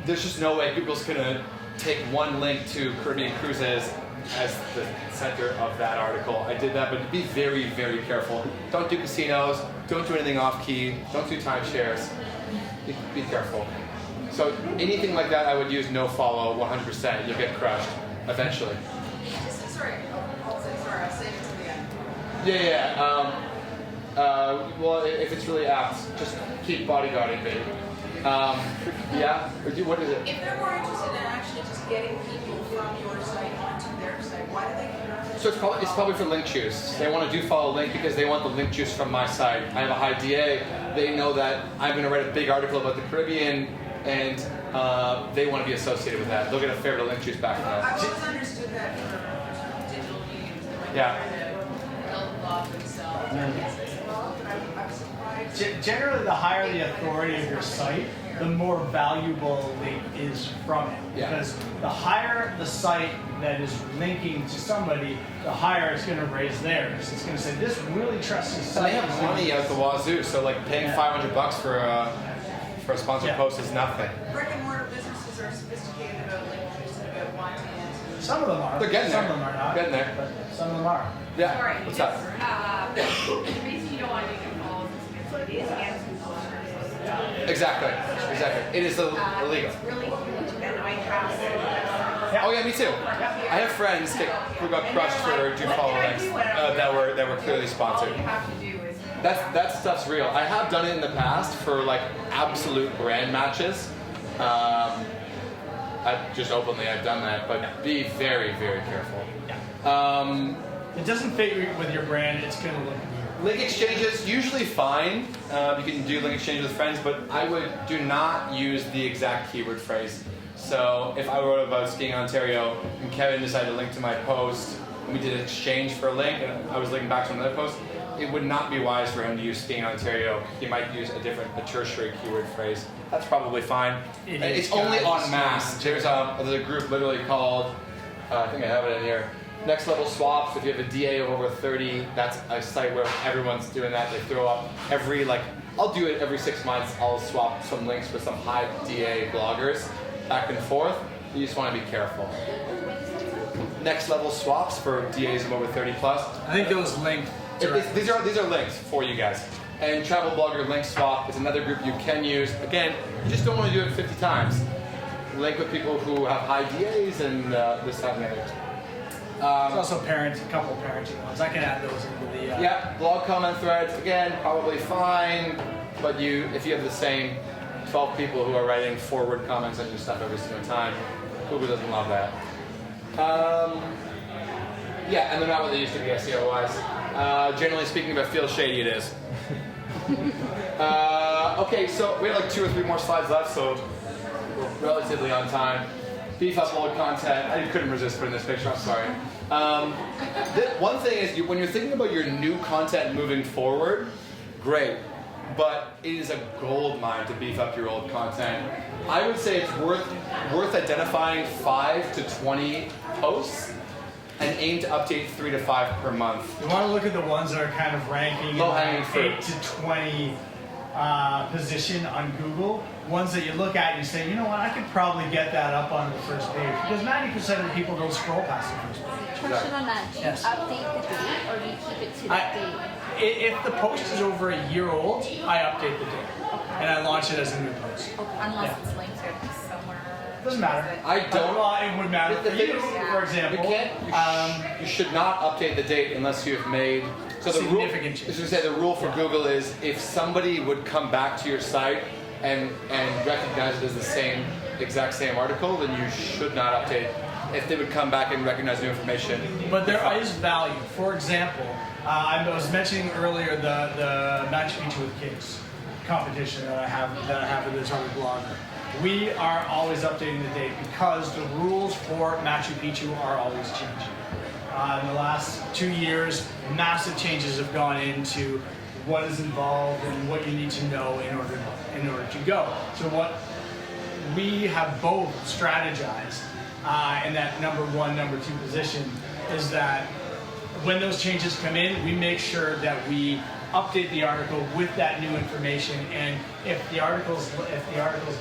A: there's just no way Google's gonna take one link to Caribbean cruises as the center of that article. I did that, but be very, very careful. Don't do casinos. Don't do anything off-key. Don't do timeshares. Be careful. So anything like that, I would use no follow 100%. You'll get crushed eventually.
C: Sorry, I'll save it to the end.
A: Yeah. Well, if it's really apt, just keep bodyguarding, baby. Yeah. What is it?
C: If they're more interested in actually just getting people from your site onto their site, why do they care?
A: So it's probably for link juice. They want to do follow link because they want the link juice from my site. I have a high DA. They know that I'm going to write a big article about the Caribbean, and they want to be associated with that. They'll get a fair bit of link juice back from that.
C: I've always understood that for digital mediums.
A: Yeah.
C: Build a blog themselves. I'm surprised.
B: Generally, the higher the authority of your site, the more valuable link is from it.
A: Yeah.
B: Because the higher the site that is linking to somebody, the higher it's going to raise theirs. It's going to say, this really trusted
A: And
B: site.
A: they have money out the wazoo, so like paying $500 for a sponsored post is nothing.
C: Brick and mortar businesses are sophisticated about link juice and about wanting it.
B: Some of them are.
A: They're getting
B: some
A: there.
B: of them are not.
A: Getting there.
B: But some of them are.
A: Yeah.
C: Sorry,
A: What's
C: just,
A: up?
C: the reason you don't want to do follows is because it is against Google services.
A: Exactly. It is illegal.
C: It's really huge, and I have
A: Oh yeah, me too. I have friends who got crushed for do follow links that were clearly sponsored.
C: all you have to do is
A: That stuff's real. I have done it in the past for like absolute brand matches. Just openly, I've done that, but be very, very careful.
B: It doesn't fit with your brand, it's going to look weird.
A: Link exchanges, usually fine. You can do link exchange with friends, but I would do not use the exact keyword phrase. So if I wrote about skiing in Ontario and Kevin decided to link to my post, and we did an exchange for a link, and I was linking back to another post, it would not be wise for him to use skiing in Ontario. He might use a tertiary keyword phrase. That's probably fine. It's only en masse. There's a group literally called, I think I have it in here, Next Level Swaps. If you have a DA of over 30, that's a site where everyone's doing that. They throw up I'll do it every 6 months. I'll swap some links with some high DA bloggers back and forth. You just want to be careful. Next Level Swaps for DAs of over 30 plus.
B: I think those link
A: These are links for you guys. And Travel Blogger Link Swap is another group you can use. Again, you just don't want to do it 50 times. Link with people who have high DAs and this, that, and the other.
B: There's also a couple of parenting ones. I can add those into the...
A: Yeah, blog comment threads, again, probably fine. But if you have the same 12 people who are writing forward comments on your stuff every single time, Google doesn't love that. Yeah, and they're not what they used to be SEO-wise. Generally speaking, if it feels shady, it is. Okay, so we have like 2 or 3 more slides left, so we're relatively on time. Beef up old content. I couldn't resist putting this picture. I'm sorry. One thing is, when you're thinking about your new content moving forward, great. But it is a gold mine to beef up your old content. I would say it's worth identifying 5 to 20 posts and aim to update 3 to 5 per month.
B: You want to look at the ones that are kind of ranking
A: Low-hanging
B: in
A: fruit.
B: 8 to 20 position on Google. Ones that you look at and you say, you know what, I could probably get that up on the first page. Because 90% of the people don't scroll past the first page.
G: Question on that. Do you
B: Yes.
G: update the date or do you keep it to that date?
B: If the post is over a year old, I update the date. And I launch it as a new post.
M: Unless it's linked to somewhere.
B: Doesn't matter.
A: I don't.
B: Well, it would matter for you, for example.
A: You should not update the date unless you've made
B: significant changes.
A: As you say, the rule for Google is if somebody would come back to your site and recognize it as the same exact same article, then you should not update. If they would come back and recognize new information.
B: But there is value. For example, I was mentioning earlier the Machu Picchu with Kids competition that I have with this other blogger. We are always updating the date because the rules for Machu Picchu are always changing. In the last 2 years, massive changes have gone into what is involved and what you need to know in order to go. So what we have both strategized in that number 1, number 2 position is that when those changes come in, we make sure that we update the article with that new information. And if the article's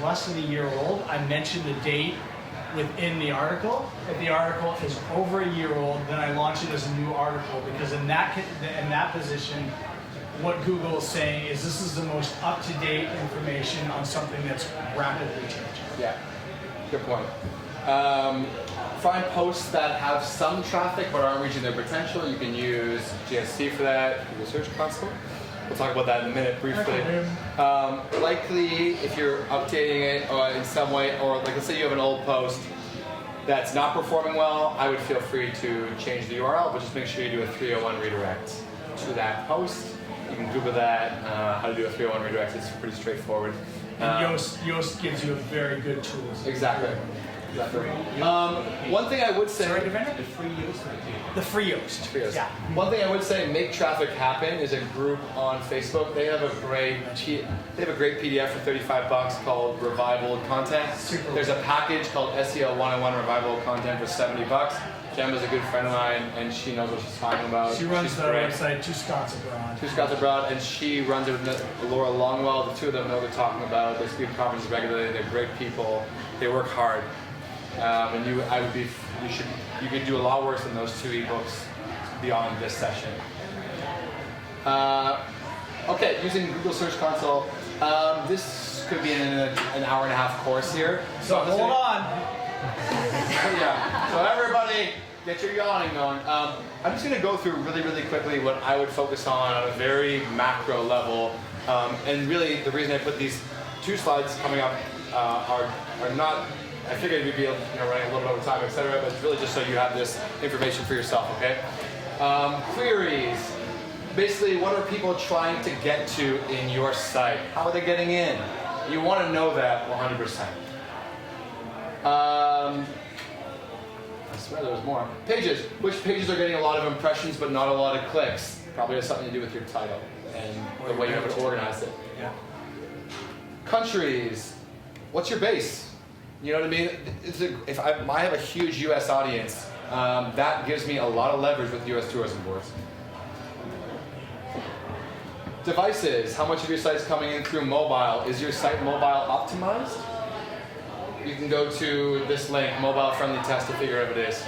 B: less than a year old, I mention the date within the article. If the article is over a year old, then I launch it as a new article, because in that position, what Google is saying is this is the most up-to-date information on something that's rapidly changing.
A: Yeah, good point. Find posts that have some traffic but aren't reaching their potential. You can use GSC for that, Google Search Console. We'll talk about that in a minute briefly. Likely, if you're updating it in some way, or like let's say you have an old post that's not performing well, I would feel free to change the URL, but just make sure you do a 301 redirect to that post. You can Google that, how to do a 301 redirect. It's pretty straightforward.
B: And Yoast gives you a very good tool.
A: Exactly. One thing I would say,
B: the free Yoast. Yeah.
A: One thing I would say, make traffic happen, is a group on Facebook. They have a great PDF for $35 called Revival Content. There's a package called SEO 101 Revival Content for $70. Gemma's a good friend of mine, and she knows what she's talking about.
B: She runs the website Two Scots Abroad.
A: Two Scots Abroad, and she runs it with Laura Longwell. The two of them know what they're talking about. They speak at conferences regularly. They're great people. They work hard. And you could do a lot worse than those 2 ebooks beyond this session. Okay, using Google Search Console. This could be an hour and a half course here.
B: So hold on.
A: Yeah. So everybody, get your yawning going. I'm just going to go through really, really quickly what I would focus on a very macro level. And really, the reason I put these 2 slides coming up are not. I figured we'd be running a little bit over time, etc. But it's really just so you have this information for yourself, okay? Queries. Basically, what are people trying to get to in your site? How are they getting in? You want to know that 100%. I swear there was more. Pages. Which pages are getting a lot of impressions but not a lot of clicks? Probably has something to do with your title and the way you have it organized it.
B: Yeah.
A: Countries. What's your base? You know what I mean? If I have a huge U.S. audience, that gives me a lot of leverage with U.S. tourism boards. Devices. How much of your site is coming in through mobile? Is your site mobile optimized? You can go to this link, mobile friendly test, to figure out if it is.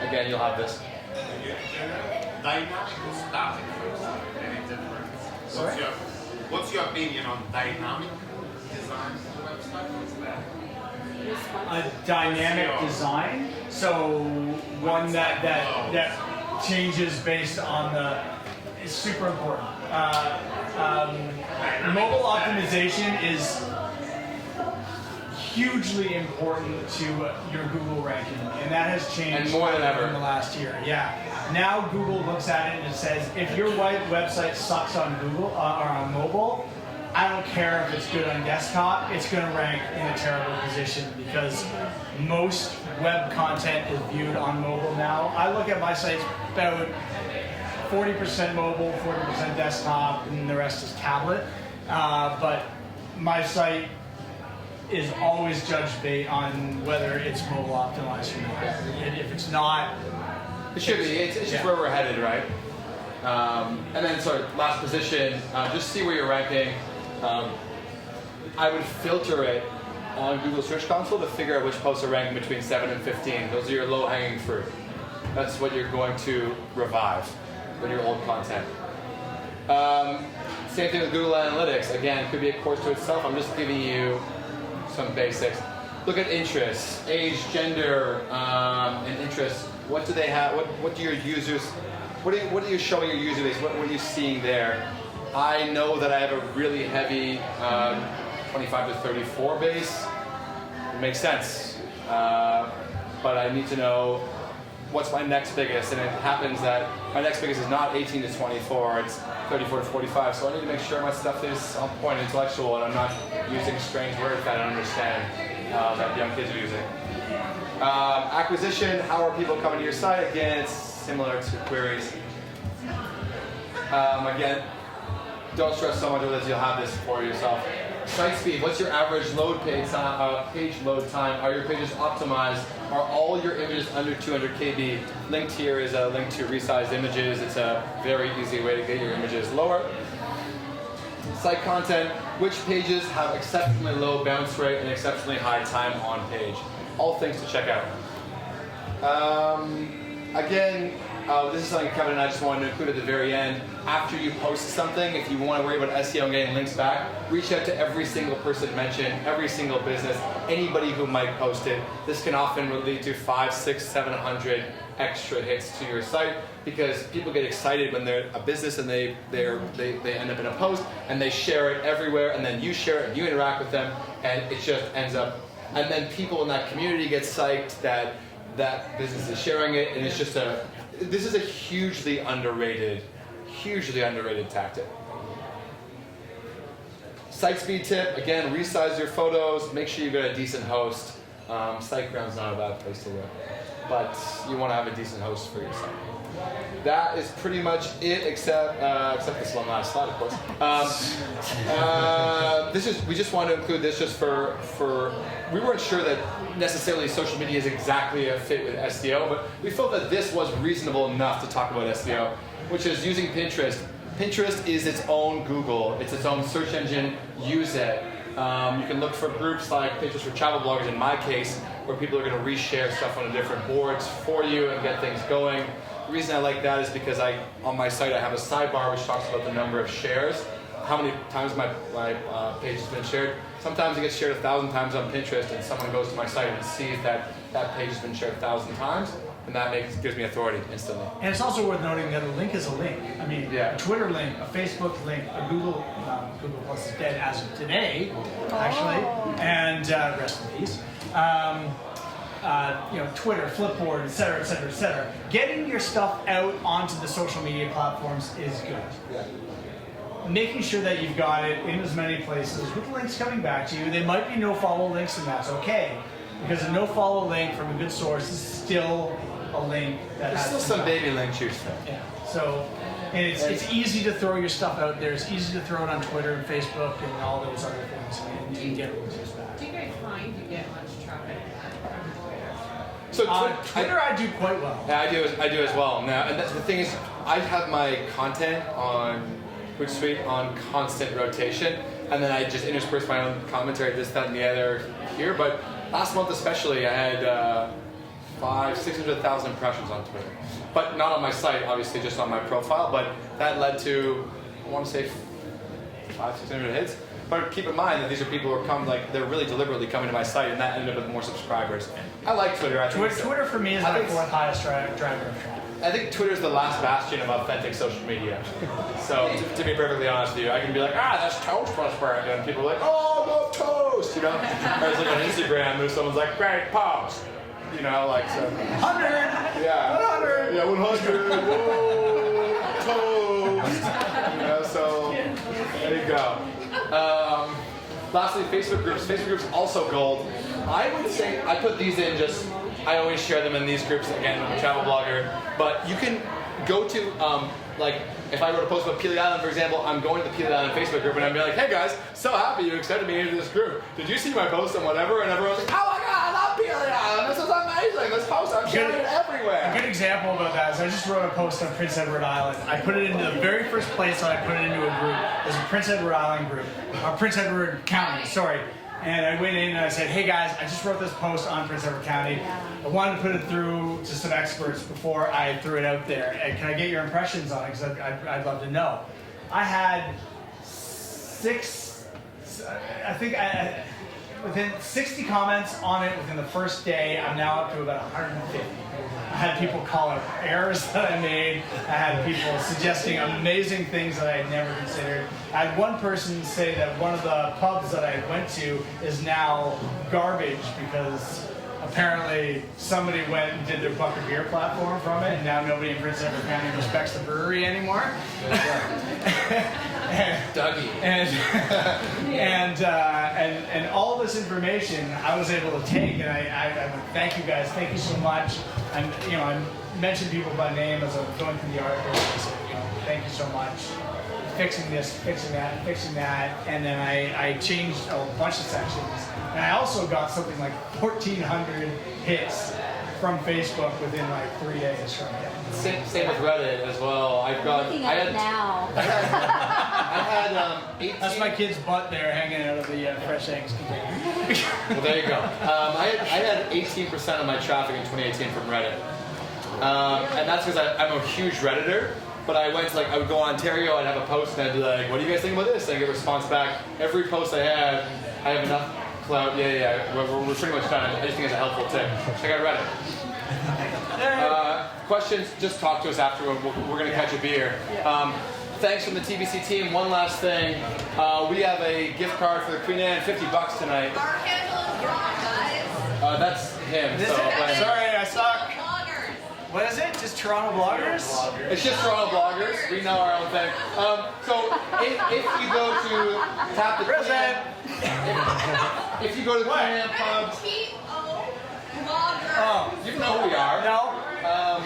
A: Again, you'll have this.
I: Dynamic or static first? Any difference? What's your opinion on dynamic design of the website? What's that?
B: A dynamic design, so one that changes based on is super important. Mobile optimization is hugely important to your Google ranking, and that has changed
A: and more than ever
B: in the last year. Yeah. Now Google looks at it and it says, if your website sucks on Google or on mobile, I don't care if it's good on desktop, it's going to rank in a terrible position because most web content is viewed on mobile now. I look at my sites about 40% mobile, 40% desktop, and the rest is tablet. But my site is always judged based on whether it's mobile optimized or not. If it's not,
A: it should be. It's just where we're headed, right? And then, last position. Just see where you're ranking. I would filter it on Google Search Console to figure out which posts are ranking between 7 and 15. Those are your low-hanging fruit. That's what you're going to revive with your old content. Same thing with Google Analytics. Again, it could be a course to itself. I'm just giving you some basics. Look at interests, age, gender, and interests. What do they have? What do your users? What are you showing your user base? What are you seeing there? I know that I have a really heavy 25 to 34 base. It makes sense. But I need to know what's my next biggest, and it happens that my next biggest is not 18 to 24, it's 34 to 45, so I need to make sure my stuff is on point, intellectual, and I'm not using strange words that I don't understand that young kids are using. Acquisition, how are people coming to your site? Again, it's similar to queries. Again, don't stress so much with this, you'll have this for yourself. Site speed, what's your average load page load time? Are your pages optimized? Are all your images under 200 KB? Linked here is a link to resized images. It's a very easy way to get your images lower. Site content, which pages have exceptionally low bounce rate and exceptionally high time on page? All things to check out. Again, this is something Kevin and I just wanted to include at the very end. After you post something, if you want to worry about SEO and getting links back, reach out to every single person mentioned, every single business, anybody who might post it. This can often lead to 500, 600, 700 extra hits to your site because people get excited when they're a business and they end up in a post and they share it everywhere, and then you share it and you interact with them, and it just ends up, and then people in that community get psyched that that business is sharing it, and it's just this is a hugely underrated tactic. Site speed tip, again, resize your photos, make sure you've got a decent host. SiteGround's not a bad place to look, but you want to have a decent host for your site. That is pretty much it, except this one last slide, of course. We just wanted to include this just for we weren't sure that necessarily social media is exactly a fit with SEO, but we felt that this was reasonable enough to talk about SEO, which is using Pinterest. Pinterest is its own Google. It's its own search engine. Use it. You can look for groups like Pinterest for travel bloggers, in my case, where people are going to reshare stuff on different boards for you and get things going. The reason I like that is because on my site I have a sidebar which talks about the number of shares, how many times my page has been shared. Sometimes it gets shared 1,000 times on Pinterest, and someone goes to my site and sees that that page has been shared 1,000 times, and that gives me authority instantly.
B: And it's also worth noting that a link is a link. I mean, a Twitter link, a Facebook link, a Google Plus is dead as of today, actually, and rest in peace. Twitter, Flipboard, et cetera, et cetera, et cetera. Getting your stuff out onto the social media platforms is good.
A: Yeah.
B: Making sure that you've got it in as many places with links coming back to you. They might be no-follow links, and that's okay, because a no-follow link from a good source is still a link that
A: There's
B: has
A: still some baby link juice there.
B: Yeah. So, and it's easy to throw your stuff out there. It's easy to throw it on Twitter and Facebook and all those other things, and get links back.
E: Do you guys find you get much traffic from Twitter?
A: So
B: Twitter, I do quite well.
A: Yeah, I do as well. Now, and that's the thing is, I have my content on Hootsuite on constant rotation, and then I just intersperse my own commentary, this, that, and the other here. But last month especially, I had 600,000 impressions on Twitter, but not on my site, obviously, just on my profile. But that led to, I want to say, 500-600 hits. But keep in mind that these are people who are they're really deliberately coming to my site, and that ended up with more subscribers. I like Twitter.
B: Twitter for me is my fourth highest driver of traffic.
A: I think Twitter's the last bastion of authentic social media. So, to be perfectly honest with you, I can be like, that's toast prosperity, and people are like, oh, I love toast, Whereas like on Instagram, there's someone's like, great post, so.
B: 100!
A: Yeah.
B: 100!
A: Yeah, 100, whoa, toast. So, there you go. Lastly, Facebook groups. Facebook groups also gold. I would say, I put these in I always share them in these groups, again, I'm a travel blogger, but you can go to, if I were to post about Peely Island, for example, I'm going to the Peely Island Facebook group, and I'd be like, hey guys, so happy you accepted me into this group. Did you see my post on whatever? And everyone's like, oh my god, I love Peely Island, this is amazing, this post, I'm sharing it everywhere.
B: A good example about that is I just wrote a post on Prince Edward Island. I put it into the very first place that I put it into a group. There's a Prince Edward Island group, or Prince Edward County, sorry. And I went in and I said, hey guys, I just wrote this post on Prince Edward County. I wanted to put it through to some experts before I threw it out there. And can I get your impressions on it? Because I'd love to know. I had within 60 comments on it within the first day. I'm now up to about 150. I had people call out errors that I made. I had people suggesting amazing things that I had never considered. I had one person say that one of the pubs that I went to is now garbage because apparently somebody went and did their bucket beer platform from it, and now nobody in Prince Edward County respects the brewery anymore.
A: Dougie.
B: And all this information I was able to take, and I would thank you guys. Thank you so much. And I mentioned people by name as I was going through the article. I said, thank you so much. Fixing this, fixing that, and then I changed a bunch of sections. And I also got something like 1,400 hits from Facebook within like 3 days from it.
A: Same with Reddit as well. I had
G: now.
A: I had 18.
B: That's my kid's butt there hanging out of the fresh eggs container.
A: Well, there you go. I had 18% of my traffic in 2018 from Reddit, and that's because I'm a huge Redditor. But I would go on Ontario, I'd have a post, and I'd be like, "What do you guys think about this?" And I get a response back. Every post I have enough clout. Yeah. We're pretty much done. I just think it's a helpful tip. Check out Reddit. Questions? Just talk to us afterward. We're gonna catch a beer. Thanks from the TBC team. One last thing. We have a gift card for the Queen Anne, $50 tonight.
H: Our handle is wrong, guys.
A: That's him.
B: Sorry, I suck. What is it? Just Toronto bloggers?
A: It's just Toronto bloggers. We know our own thing. So if you go to tap the
B: present,
A: if you go to the Queen Anne pub,
H: T-O bloggers.
A: oh, you know who we are.
B: No.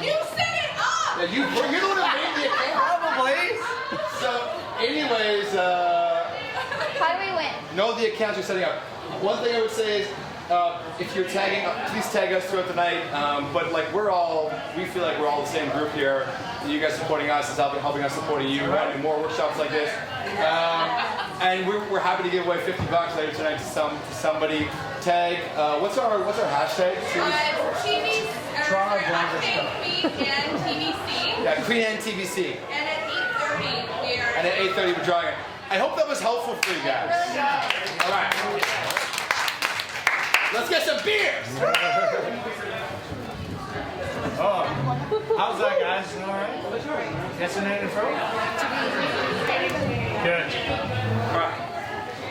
H: You set it up.
A: Yeah, you're the one who made the account.
B: Probably.
A: So, anyways,
G: How do we win?
A: know the accounts you're setting up. One thing I would say is, if you're tagging, please tag us throughout the night. But we feel like we're all the same group here. You guys supporting us is helping us supporting you. We're going to do more workshops like this. And we're happy to give away $50 later tonight to somebody. Tag. What's our hashtag?
H: TVC.
B: Toronto bloggers.
H: Queen Anne TVC.
A: Yeah, Queen Anne TBC.
H: And at 8:30 we are.
A: And at 8:30 we're drawing it. I hope that was helpful for you guys. All right. Let's get some beers.
B: Oh, how's that, guys? All right. Yes and in front. Good.
A: All right.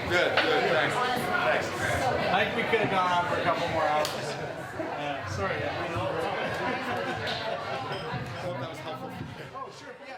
A: Good. Thanks.
B: I think we could have gone on for a couple more hours. Sorry.
A: I hope that was helpful.
B: Oh, sure. Yeah.